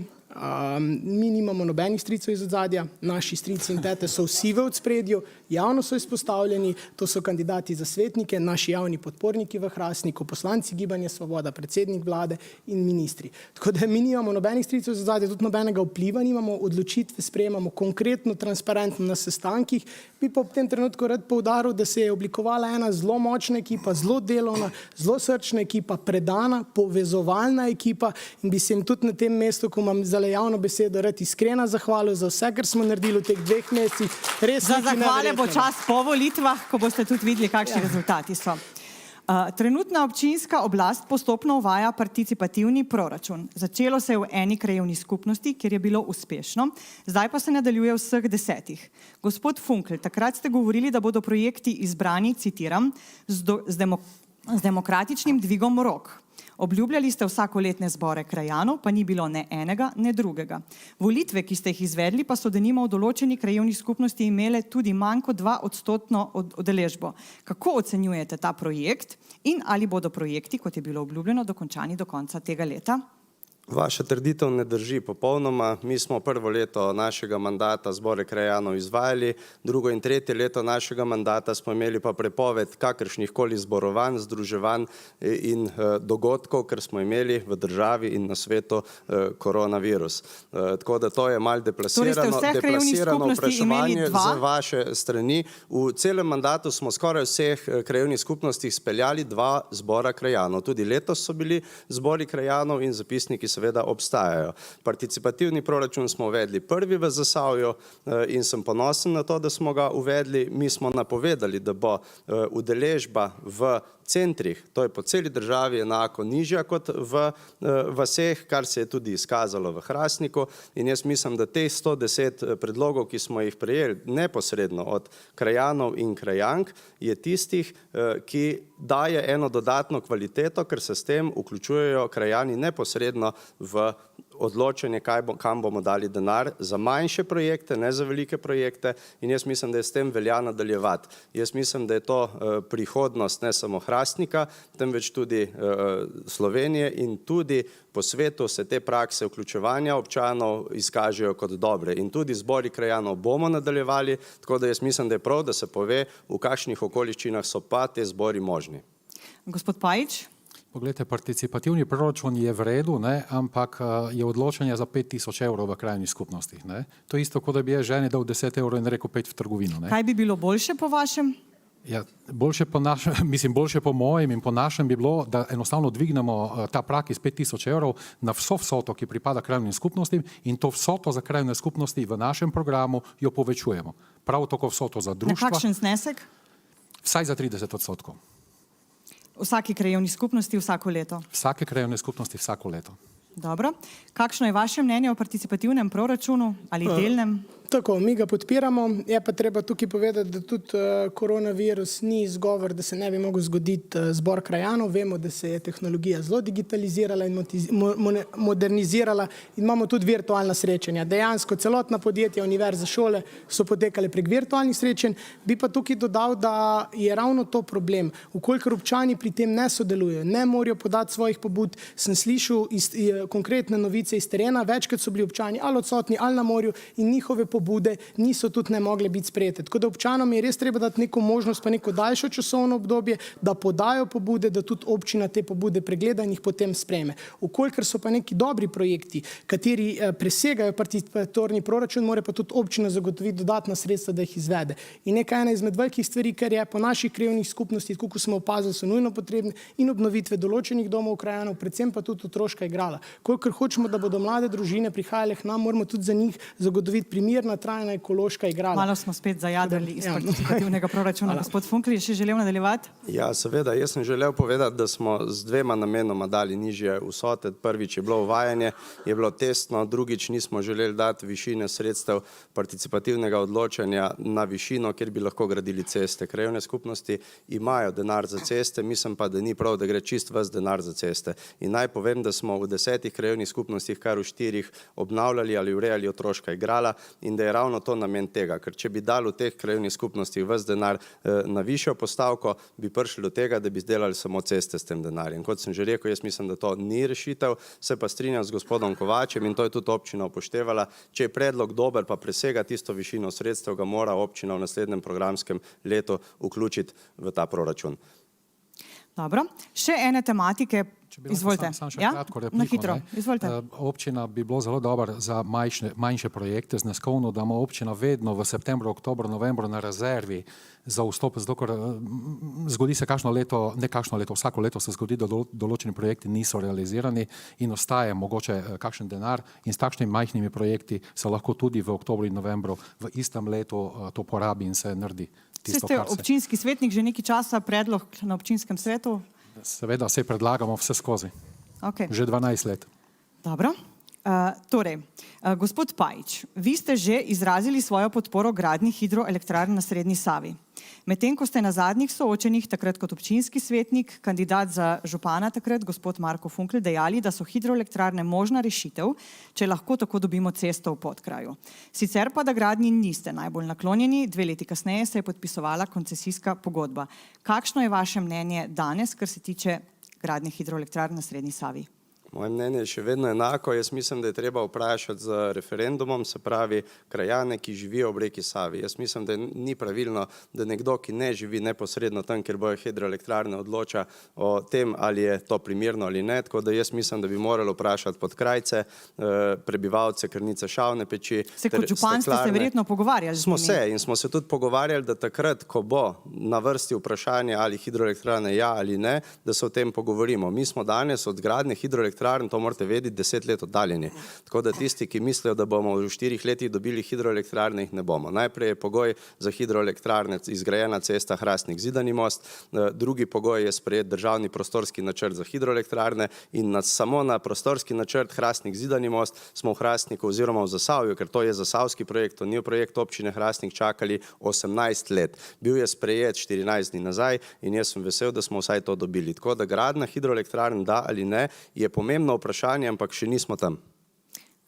C: Mi nimamo nobenih stricev iz ozadja, naši strici in tete so vsi v ospredju, javno so izpostavljeni, to so kandidati za svetnike, naši javni podporniki v Hrastniku, poslanci Gibanja Svoboda, predsednik vlade in ministri. Tako da mi nimamo nobenih stricev iz ozadja, tudi nobenega vpliva nimamo, odločitve sprejemamo konkretno, transparentno na sestankih. Bi pa ob tem trenutku rad poudaril, da se je oblikovala ena zelo močna ekipa, zelo delovna, zelo srčna ekipa, predana, povezovalna ekipa in bi se jim tudi na tem mestu, ko imam zdaj javno besedo, rad iskrena zahvalil za vse, kar smo naredili v teh 2 mesecih.
A: Za zahvale bo čas po volitvah, ko boste tudi videli, kakšni rezultati so. Trenutna občinska oblast postopno uvaja participativni proračun. Začelo se je v eni krajevni skupnosti, kjer je bilo uspešno, zdaj pa se nadaljuje v vseh 10. Gospod Funkl, takrat ste govorili, da bodo projekti izbrani, citiram, z demokratičnim dvigom rok. Obljubljali ste vsakoletne zbore krajanov, pa ni bilo ne enega, ne drugega. Volitve, ki ste jih izvedli, pa so denimo v določeni krajevni skupnosti imele tudi manj kot 2% udeležbo. Kako ocenjujete ta projekt in ali bodo projekti, kot je bilo obljubljeno, dokončani do konca tega leta?
B: Vaša trditev ne drži popolnoma. Mi smo prvo leto našega mandata zbore krajanov izvajali, drugo in tretje leto našega mandata smo imeli pa prepoved kakršnih koli zborovanj, združevanj in dogodkov, ker smo imeli v državi in na svetu koronavirus. Tako da to je malo deplasirano vprašanje z vaše strani. V celem mandatu smo skoraj vseh krajevnih skupnostih speljali 2 zbora krajanov. Tudi letos so bili zbori krajanov in zapisniki seveda obstajajo. Participativni proračun smo uvedli prvi v Zasavju in sem ponosen na to, da smo ga uvedli. Mi smo napovedali, da bo udeležba v centrih, to je po celi državi enako nižja kot v vaseh, kar se je tudi izkazalo v Hrastniku, in jaz mislim, da teh 110 predlogov, ki smo jih prejeli neposredno od krajanov in krajank, je tistih, ki daje eno dodatno kvaliteto, ker se s tem vključujejo krajani neposredno v odločanje, kam bomo dali denar za manjše projekte, ne za velike projekte, in jaz mislim, da je s tem velja nadaljevati. Jaz mislim, da je to prihodnost ne samo Hrastnika, temveč tudi Slovenije, in tudi po svetu se te prakse vključevanja občanov izkažejo kot dobre. In tudi zbori krajanov bomo nadaljevali, tako da jaz mislim, da je prav, da se pove, v kakšnih okoliščinah so pa te zbori možni.
A: Gospod Pajič.
D: Poglejte, participativni proračun je v redu, ne, ampak je odločanje za 5000 evrov v krajnih skupnostih. Ne. To je isto, kot da bi je ženi dal 10 evrov in rekel 5 v trgovino. Ne.
A: Kaj bi bilo boljše po vašem?
D: Ja, boljše po mojem in po našem bi bilo, da enostavno dvignemo ta prak iz 5000 evrov na vso vsoto, ki pripada krajnim skupnostim, in to vsoto za krajne skupnosti v našem programu jo povečujemo. Prav tako vsoto za društva.
A: Na kakšen znesek?
D: Vsaj za 30%.
A: Vsaki krajevni skupnosti vsako leto?
D: Vsake krajevne skupnosti vsako leto.
A: Dobro. Kakšno je vaše mnenje o participativnem proračunu ali delnem?
C: Tako, mi ga podpiramo, je pa treba tukaj povedati, da tudi koronavirus ni izgovor, da se ne bi mogel zgoditi zbor krajanov. Vemo, da se je tehnologija zelo digitalizirala in modernizirala in imamo tudi virtualna srečanja. Dejansko celotna podjetja, univerze, šole so potekale prek virtualnih srečanj. Bi pa tukaj dodal, da je ravno to problem. Vkolikor občani pri tem ne sodelujejo, ne morajo podati svojih pobud, sem slišal konkretne novice iz terena, večkrat so bili občani ali odsotni ali na morju in njihove pobude niso tudi ne mogle biti sprejete. Tako da občanom je res treba dati neko možnost, pa neko daljšo časovno obdobje, da podajo pobude, da tudi občina te pobude pregleda in jih potem sprejme. Vkolikor so pa neki dobri projekti, kateri presegajo participatorni proračun, mora pa tudi občina zagotoviti dodatna sredstva, da jih izvede. In ena izmed velikih stvari, kar je po naših krajevnih skupnostih, kot smo opazili, so nujno potrebne in obnovitve določenih domov krajanov, predvsem pa tudi otroška igrala. Kolikor hočemo, da bodo mlade družine prihajale k nam, moramo tudi za njih zagotoviti primerna, trajna ekološka igrala.
A: Malo smo spet zajadrali iz participativnega proračuna. Gospod Funkl, je še želel nadaljevati?
B: Ja, seveda. Jaz sem želel povedati, da smo z 2 namenoma dali nižje vsote. Prvič je bilo uvajanje, je bilo testno, drugič nismo želeli dati višine sredstev participativnega odločanja na višino, kjer bi lahko gradili ceste. Krajevne skupnosti imajo denar za ceste, mislim pa, da ni prav, da gre čist ves denar za ceste. In naj povem, da smo v 10 krajevnih skupnostih kar v 4 obnavljali ali urejali otroška igrala in da je ravno to namen tega, ker če bi dali v teh krajevnih skupnostih ves denar na višjo postavko, bi prišli do tega, da bi izdelali samo ceste s tem denarjem. Kot sem že rekel, jaz mislim, da to ni rešitev, se pa strinjam z gospodom Kovačem in to je tudi občina upoštevala. Če je predlog dober, pa presega tisto višino sredstev, ga mora občina v naslednjem programskem letu vključiti v ta proračun.
A: Dobro. Še ene tematike. Izvolite.
D: Sam še kratko repliko.
A: Na hitro. Izvolite.
D: Občina bi bilo zelo dobro za manjše projekte zneskovno, da ima občina vedno v septembru, oktobru, novembru na rezervi za vstop, zato ker zgodi se vsako leto se zgodi, da določeni projekti niso realizirani in ostaje mogoče kakšen denar in s takšnimi majhnimi projekti se lahko tudi v oktobru in novembru v istem letu to porabi in se naredi tisto,
A: kar se... Ste občinski svetnik, že nekaj časa predlog na občinskem svetu?
D: Seveda se predlagamo vse skozi.
A: Okay.
D: Že 12 let.
A: Dobro. Gospod Pajič, vi ste že izrazili svojo podporo gradnji hidroelektrarn na srednji Savi. Medtem ko ste na zadnjih soočenjih, takrat kot občinski svetnik, kandidat za župana takrat, gospod Marko Funkl, dejali, da so hidroelektrarne možna rešitev, če lahko tako dobimo cesto v podkraju. Sicer pa, da gradnji niste najbolj naklonjeni, 2 leti kasneje se je podpisovala koncesijska pogodba. Kakšno je vaše mnenje danes, kar se tiče gradnje hidroelektrarn na srednji Savi?
B: Moje mnenje je še vedno enako. Jaz mislim, da je treba vprašati z referendumom, se pravi krajane, ki živijo ob reki Savi. Jaz mislim, da ni pravilno, da nekdo, ki ne živi neposredno tam, kjer bojo hidroelektrarne, odloča o tem, ali je to primerno ali ne. Tako da jaz mislim, da bi morali vprašati Podkrajce, prebivalce Krnice, Šavne peči.
A: Kot župan ste se verjetno pogovarjali z njimi.
B: Smo se in smo se tudi pogovarjali, da takrat, ko bo na vrsti vprašanje, ali hidroelektrarne ja ali ne, da se o tem pogovorimo. Mi smo danes od gradnje hidroelektrarne, to morate vedeti, 10 let oddaljeni. Tako da tisti, ki mislijo, da bomo v 4 letih dobili hidroelektrarne, jih ne bomo. Najprej je pogoj za hidroelektrarne izgrajena cesta Hrastnik-Zidani most, drugi pogoj je sprejet državni prostorski načrt za hidroelektrarne in samo na prostorski načrt Hrastnik-Zidani most smo v Hrastniku oziroma v Zasavju, ker to je zasavski projekt, to ni projekt občine Hrastnik, čakali 18 let. Bil je sprejet 14 dni nazaj in jaz sem vesel, da smo vsaj to dobili. Tako da gradnja hidroelektrarn da ali ne, je pomembno vprašanje, ampak še nismo tam.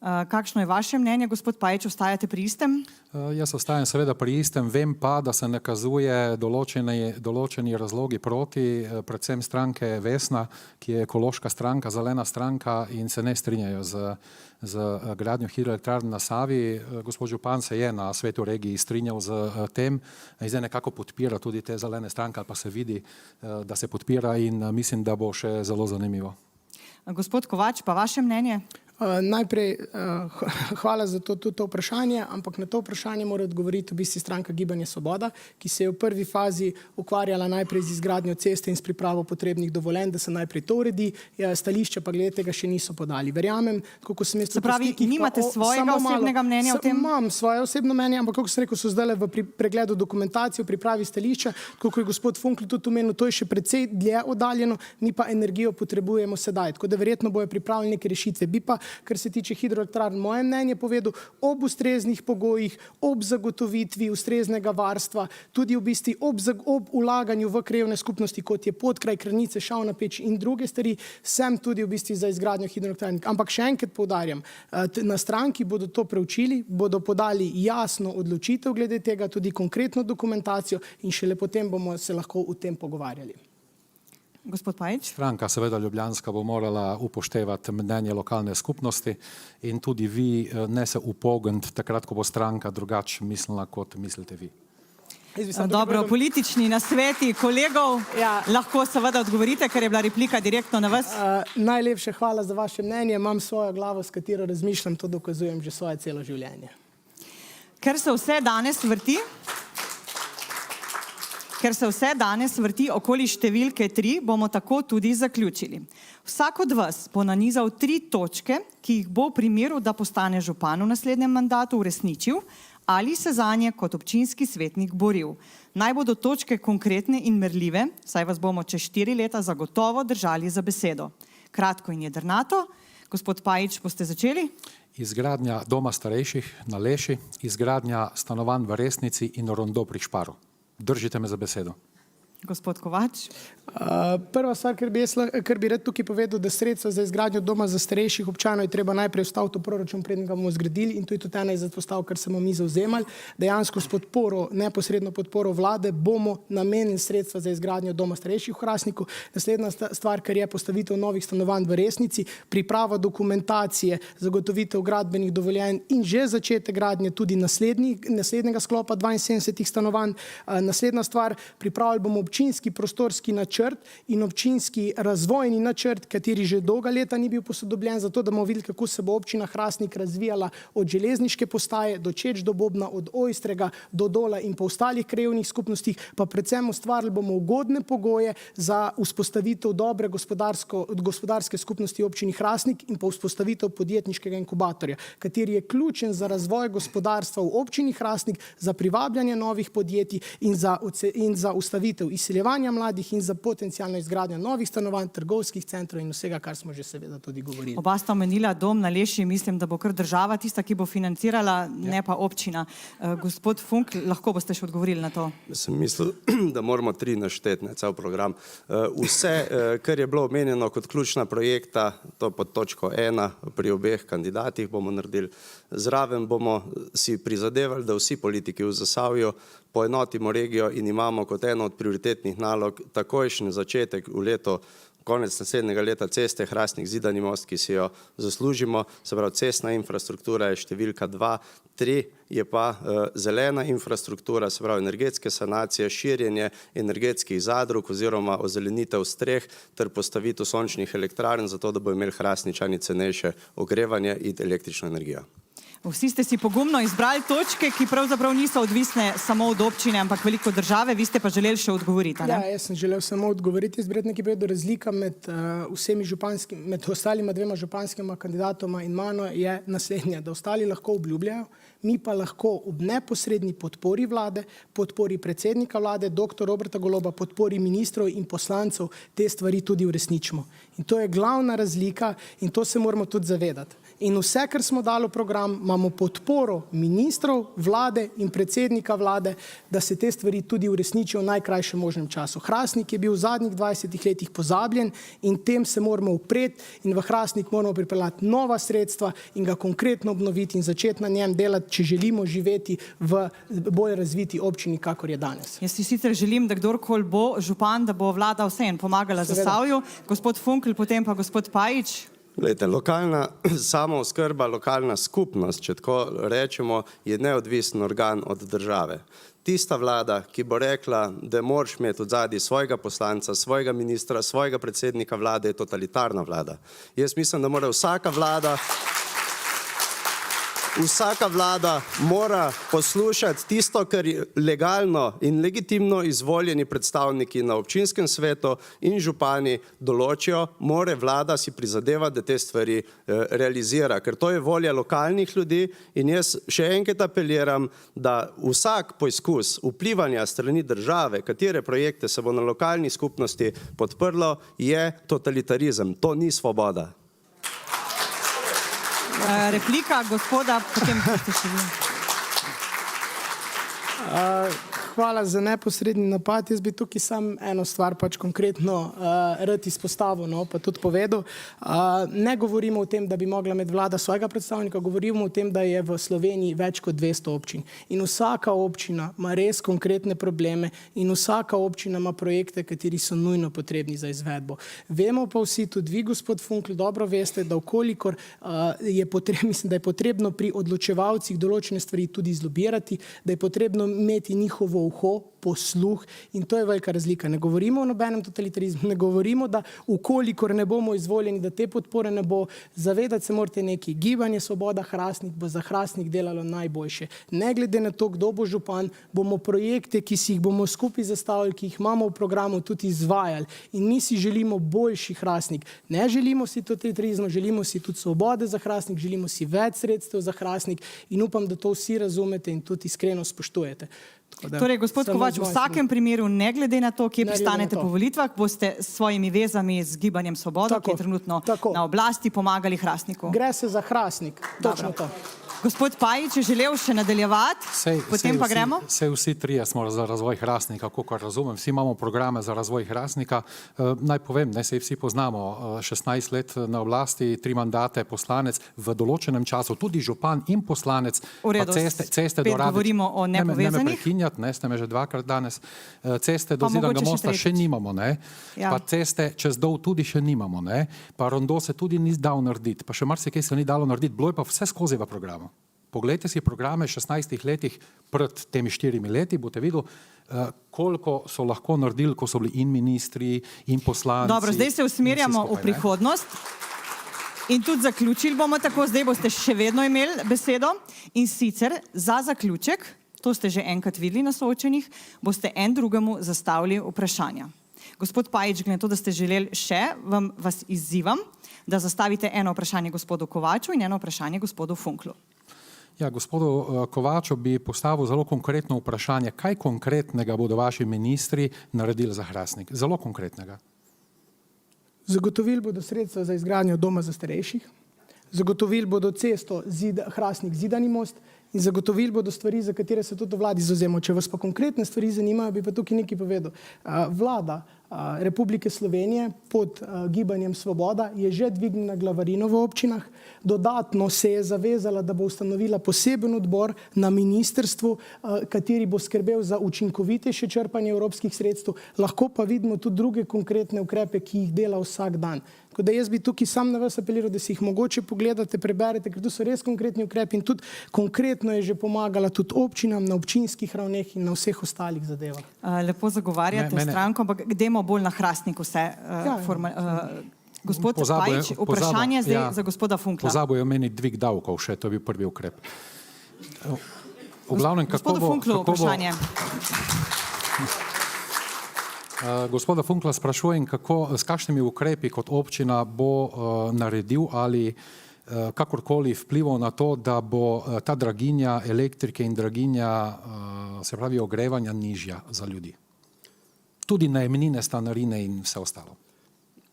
A: Kakšno je vaše mnenje, gospod Pajič, ostajate pri istem?
D: Jaz ostajam seveda pri istem, vem pa, da se nakazuje določeni razlogi proti, predvsem stranke Vesna, ki je ekološka stranka, zelena stranka in se ne strinjajo z gradnjo hidroelektrarn na Savi. Gospod župan se je na svetu regiji strinjal z tem in zdaj nekako podpira tudi te zelene stranke, ali pa se vidi, da se podpira in mislim, da bo še zelo zanimivo.
A: Gospod Kovač, pa vaše mnenje?
C: Najprej hvala za to vprašanje, ampak na to vprašanje mora odgovoriti v bistvu stranka Gibanje Svoboda, ki se je v prvi fazi ukvarjala najprej z izgradnjo ceste in s pripravo potrebnih dovoljenj, da se najprej to uredi, stališča pa glede tega še niso podali. Verjamem, kako sem jaz...
A: Se pravi, nimate svojega osebnega mnenja o tem?
C: Imam svoje osebno mnenje, ampak kako sem rekel, so zdaj v pregledu dokumentacije, v pripravi stališča, kako je gospod Funkl tudi omenil, to je še precej dlje oddaljeno, mi pa energijo potrebujemo sedaj, tako da verjetno bojo pripravili neke rešitve. Bi pa, kar se tiče hidroelektrarn, moje mnenje povedal, ob ustreznih pogojih, ob zagotovitvi ustreznega varstva, tudi v bistvu ob ulaganju v krajevne skupnosti, kot je Podkraj, Krnice, Šavna peč in druge stvari, sem tudi v bistvu za izgradnjo hidroelektrarn. Ampak še enkrat poudarjam, na stranki bodo to preučili, bodo podali jasno odločitev glede tega, tudi konkretno dokumentacijo in šele potem bomo se lahko o tem pogovarjali.
A: Gospod Pajič?
D: Stranka, seveda ljubljanska, bo morala upoštevati mnenje lokalne skupnosti in tudi vi ne se upogniti takrat, ko bo stranka drugače mislila, kot mislite vi.
A: Dobro, politični nasveti kolegov lahko seveda odgovorite, ker je bila replika direktno na vas.
C: Najlepše hvala za vaše mnenje, imam svojo glavo, s katero razmišljam, to dokazujem že svoje celo življenje.
A: Ker se vse danes vrti okoli številke 3, bomo tako tudi zaključili. Vsak od vas bo nanizal 3 točke, ki jih bo v primeru, da postane župan v naslednjem mandatu, uresničil ali se zanje kot občinski svetnik boril. Naj bodo točke konkretne in merljive, saj vas bomo čez 4 leta zagotovo držali za besedo. Kratko in jedrnato. Gospod Pajič, boste začeli?
D: Izgradnja doma starejših na Leši, izgradnja stanovanj v Resnici in rondo pri Šparu. Držite me za besedo.
A: Gospod Kovač?
C: Prva stvar, kar bi rad tukaj povedal, da sredstva za izgradnjo doma za starejših občanov je treba najprej vstaviti v proračun, preden ga bomo zgradili, in to je tudi ena izmed postavk, kar smo mi zavzemali. Dejansko s podporo, neposredno podporo vlade, bomo namenili sredstva za izgradnjo doma starejših v Hrastniku. Naslednja stvar, kar je postavitev novih stanovanj v Resnici, priprava dokumentacije, zagotovitev gradbenih dovoljenj in že začetek gradnje tudi naslednjega sklopa 72 stanovanj. Naslednja stvar, pripravili bomo občinski prostorski načrt in občinski razvojni načrt, kateri že dolga leta ni bil posodobljen, zato da bomo videli, kako se bo občina Hrastnik razvijala od železniške postaje do Čeč do Bobna, od Ojstrega do Dola in po ostalih krajevnih skupnostih, pa predvsem ustvarili bomo ugodne pogoje za vzpostavitev dobre gospodarske skupnosti občini Hrastnik in pa vzpostavitev podjetniškega inkubatorja, kateri je ključen za razvoj gospodarstva v občini Hrastnik, za privabljanje novih podjetij in za ustavitev izseljevanja mladih in za potencijalno izgradnjo novih stanovanj, trgovskih centrov in vsega, kar smo že seveda tudi govorili.
A: Oba sta omenila dom na Leši, mislim, da bo kar država tista, ki bo financirala, ne pa občina. Gospod Funkl, lahko boste še odgovorili na to.
B: Sem mislil, da moramo 3 našteti, cel program. Vse, kar je bilo omenjeno kot ključna projekta, to pod točko 1 pri obeh kandidatih bomo naredili. Zraven bomo si prizadevali, da vsi politiki v Zasavju poenotimo regijo in imamo kot eno od prioritetnih nalog takojšnji začetek v leto konec naslednjega leta ceste Hrastnik Zidani most, ki si jo zaslužimo, se pravi cestna infrastruktura je številka 2, 3 je pa zelena infrastruktura, se pravi energetske sanacije, širjenje energetskih zadrug oziroma ozelenitev streh ter postavitev sončnih elektrarn, zato da bo imeli Hrastničani cenejše ogrevanje in električno energijo.
A: Vsi ste si pogumno izbrali točke, ki pravzaprav niso odvisne samo od občine, ampak veliko države, vi ste pa želeli še odgovoriti, ne?
C: Ja, jaz sem želel samo odgovoriti. Jaz bi rad nekaj povedal, razlika med med ostalima dvema županskima kandidatoma in mano je naslednja, da ostali lahko obljubljajo, mi pa lahko ob neposredni podpori vlade, podpori predsednika vlade, dr. Roberta Goloba, podpori ministrov in poslancev te stvari tudi uresničimo. In to je glavna razlika in to se moramo tudi zavedati. In vse, kar smo dali v program, imamo podporo ministrov, vlade in predsednika vlade, da se te stvari tudi uresničijo v najkrajšem možnem času. Hrastnik je bil v zadnjih 20 letih pozabljen in tem se moramo upreti in v Hrastnik moramo pripeljati nova sredstva in ga konkretno obnoviti in začeti na njem delati, če želimo živeti v bolj razviti občini, kakor je danes.
A: Jaz si sicer želim, da kdorkoli bo župan, da bo vlada vseeno pomagala Zasavju. Gospod Funkl, potem pa gospod Pajič.
B: Glejte, lokalna samooskrba, lokalna skupnost, če tako rečemo, je neodvisen organ od države. Tista vlada, ki bo rekla, da moraš imeti v zadnji svojega poslanca, svojega ministra, svojega predsednika vlade, je totalitarna vlada. Jaz mislim, da mora vsaka vlada mora poslušati tisto, kar legalno in legitimno izvoljeni predstavniki na občinskem svetu in župani določijo, mora vlada si prizadevati, da te stvari realizira, ker to je volja lokalnih ljudi in jaz še enkrat apeliram, da vsak poizkus vplivanja strani države, katere projekte se bo na lokalni skupnosti podprlo, je totalitarizem. To ni svoboda.
A: Replika gospoda, potem ste še vi.
C: Hvala za neposredni napad. Jaz bi tukaj sam eno stvar pač konkretno rad izpostavil, no, pa tudi povedal. Ne govorimo o tem, da bi mogla imeti vlada svojega predstavnika, govorimo o tem, da je v Sloveniji več kot 200 občin. In vsaka občina ima res konkretne probleme in vsaka občina ima projekte, kateri so nujno potrebni za izvedbo. Vemo pa vsi, tudi vi, gospod Funkl, dobro veste, da okolikor mislim, da je potrebno pri odločevalcih določene stvari tudi zlobirati, da je potrebno imeti njihovo uho, posluh in to je velika razlika. Ne govorimo o nobenem totalitarizmu, ne govorimo, da ukolikor ne bomo izvoljeni, da te podpore ne bo, zavedati se morate neki. Gibanje Svoboda Hrastnik bo za Hrastnik delalo najboljše. Ne glede na to, kdo bo župan, bomo projekte, ki si jih bomo skupaj zastavili, ki jih imamo v programu, tudi izvajali. In mi si želimo boljši Hrastnik. Ne želimo si totalitarizma, želimo si tudi svobode za Hrastnik, želimo si več sredstev za Hrastnik in upam, da to vsi razumete in tudi iskreno spoštujete.
A: Torej, gospod Kovač, v vsakem primeru, ne glede na to, kje pristanete po volitvah, boste s svojimi vezami z Gibanjem Svoboda, ki je trenutno na oblasti, pomagali Hrastniku.
C: Gre se za Hrastnik, točno to.
A: Gospod Pajič je želel še nadaljevati, potem pa gremo.
D: Vsi trije smo za razvoj Hrastnika, kakor razumem, vsi imamo programe za razvoj Hrastnika. Naj povem, saj vsi poznamo, 16 let na oblasti, 3 mandate poslanec, v določenem času tudi župan in poslanec, pa ceste do Radeče.
A: Govorimo o nepovezanih.
D: Ne me prekinjati, ste me že dvakrat danes. Ceste do Zidanega mosta še nimamo, pa ceste čez Dol tudi še nimamo, pa rondo se tudi ni dal narediti, pa še marsikaj se ni dalo narediti, bilo je pa vse skozi v programu. Poglejte si programe 16 letih pred temi 4 leti, boste videli, koliko so lahko naredili, ko so bili in ministri, in poslanci.
A: Dobro, zdaj se usmerjamo v prihodnost in tudi zaključili bomo tako, zdaj boste še vedno imeli besedo in sicer za zaključek, to ste že enkrat videli na soočenjih, boste en drugemu zastavili vprašanja. Gospod Pajič, glede na to, da ste želeli še, vas izzivam, da zastavite eno vprašanje gospodu Kovaču in eno vprašanje gospodu Funklu.
D: Ja, gospodu Kovaču bi postavil zelo konkretno vprašanje. Kaj konkretnega bodo vaši ministri naredili za Hrastnik? Zelo konkretnega.
C: Zagotovili bodo sredstva za izgradnjo doma za starejših, zagotovili bodo cesto Hrastnik Zidani most in zagotovili bodo stvari, za katere se tudi v vladi zavzemamo. Če vas pa konkretne stvari zanimajo, bi pa tukaj nekaj povedal. Vlada Republike Slovenije pod gibanjem Svoboda je že dvignila glavarino v občinah. Dodatno se je zavezala, da bo ustanovila poseben odbor na ministrstvu, kateri bo skrbel za učinkovitejše črpanje evropskih sredstev. Lahko pa vidimo tudi druge konkretne ukrepe, ki jih dela vsak dan. Tako da jaz bi tukaj sam na vas apeliral, da si jih mogoče pogledate, preberete, ker to so res konkretni ukrepi in tudi konkretno je že pomagala tudi občinam na občinskih ravneh in na vseh ostalih zadevah.
A: Lepo zagovarjate stranko, ampak dajmo bolj na Hrastnik vse. Gospod Pajič, vprašanje zdaj za gospoda Funkla.
D: Pozabil je omeniti dvig davkov še, to je bil prvi ukrep. V glavnem,
A: gospodu Funklu vprašanje.
D: Gospoda Funkla sprašujem, s kakšnimi ukrepi kot občina bo naredil ali kakorkoli vplival na to, da bo ta draginja elektrike in draginja, se pravi ogrevanja, nižja za ljudi. Tudi najemnine, stanarine in vse ostalo.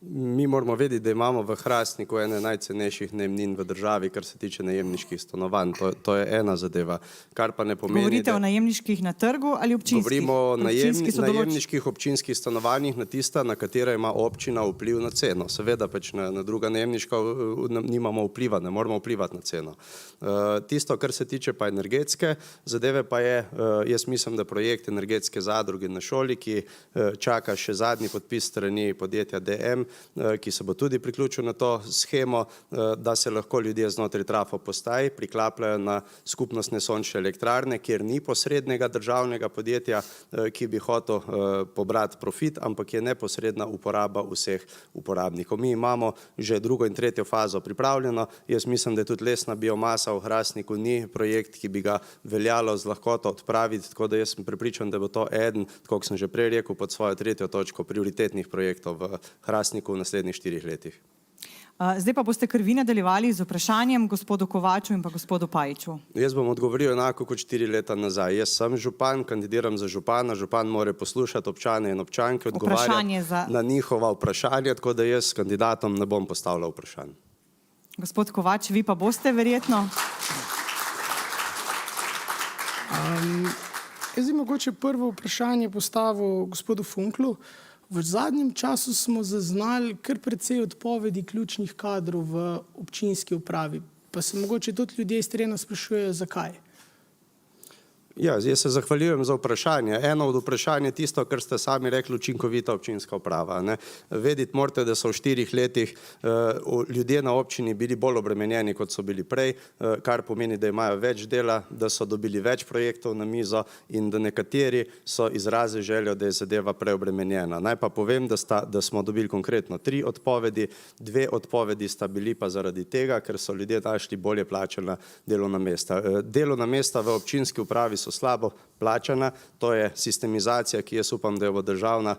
B: Mi moramo vedeti, da imamo v Hrastniku ene najcenejših najemnin v državi, kar se tiče najemniških stanovanj. To je ena zadeva. Kar pa ne pomeni,
A: govorite o najemniških na trgu ali občinskih?
B: Govorimo o najemniških občinskih stanovanjih, na tista, na katera ima občina vpliv na ceno. Seveda pač na druga najemniška nimamo vpliva, ne moramo vplivati na ceno. Tisto, kar se tiče pa energetske zadeve, pa je, jaz mislim, da projekt energetske zadruge na Šoli, ki čaka še zadnji podpis strani podjetja DM, ki se bo tudi priključil na to shemo, da se lahko ljudje znotraj trafo postaj priklapljajo na skupnostne sončne elektrarne, kjer ni posrednega državnega podjetja, ki bi hotel pobrati profit, ampak je neposredna uporaba vseh uporabnikov. Mi imamo že drugo in tretjo fazo pripravljeno. Jaz mislim, da tudi lesna biomasa v Hrastniku ni projekt, ki bi ga veljalo z lahkoto odpraviti, tako da jaz sem prepričan, da bo to eden, tako kot sem že prej rekel, pod svojo tretjo točko prioritetnih projektov v Hrastniku v naslednjih 4 letih.
A: Zdaj pa boste kar vi nadaljevali z vprašanjem gospodu Kovaču in pa gospodu Pajiču.
B: Jaz bom odgovoril enako kot 4 leta nazaj. Jaz sem župan, kandidiram za župana, župan mora poslušati občane in občanke, odgovarjati na njihova vprašanja, tako da jaz s kandidatom ne bom postavljal vprašanj.
A: Gospod Kovač, vi pa boste verjetno?
C: Jaz bi mogoče prvo vprašanje postavil gospodu Funklu. V zadnjem času smo zaznali kar precej odpovedi ključnih kadrov v občinski upravi. Pa se mogoče tudi ljudje iz terena sprašujejo, zakaj.
B: Ja, jaz se zahvaljujem za vprašanje. Eno od vprašanj je tisto, kar ste sami rekli, učinkovita občinska uprava. Vedeti morate, da so v 4 letih ljudje na občini bili bolj obremenjeni, kot so bili prej, kar pomeni, da imajo več dela, da so dobili več projektov na mizo in da nekateri so izrazili željo, da je zadeva preobremenjena. Naj pa povem, da smo dobili konkretno 3 odpovedi, 2 odpovedi sta bili pa zaradi tega, ker so ljudje našli bolje plačana delovna mesta. Delovna mesta v občinski upravi so slabo plačana, to je sistemizacija, ki jaz upam, da jo bo na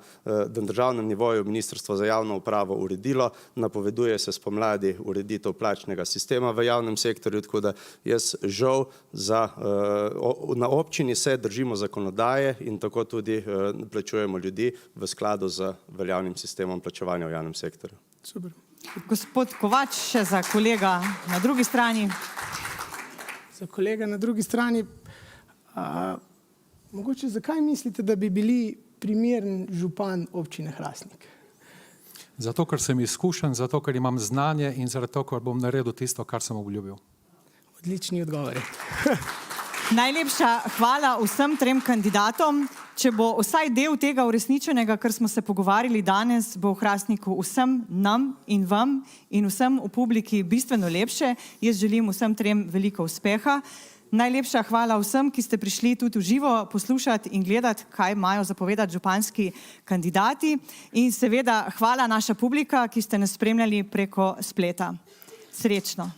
B: državnem nivoju Ministrstvo za javno upravo uredilo. Napoveduje se spomladi ureditev plačnega sistema v javnem sektorju, tako da jaz žal na občini se držimo zakonodaje in tako tudi plačujemo ljudi v skladu z veljavnim sistemom plačevanja v javnem sektorju.
C: Super.
A: Gospod Kovač, še za kolega na drugi strani.
C: Za kolega na drugi strani. Mogoče zakaj mislite, da bi bili primeren župan občine Hrastnik?
D: Zato, ker sem izkušen, zato, ker imam znanje in zato, ker bom naredil tisto, kar sem obljubil.
C: Odlični odgovori.
A: Najlepša hvala vsem 3 kandidatom. Če bo vsaj del tega uresničenega, kar smo se pogovarjali danes, bo v Hrastniku vsem nam in vam in vsem v publiki bistveno lepše. Jaz želim vsem 3 veliko uspeha. Najlepša hvala vsem, ki ste prišli tudi v živo poslušati in gledati, kaj imajo zapovedati županski kandidati. In seveda hvala naša publika, ki ste nas spremljali preko spleta. Srečno!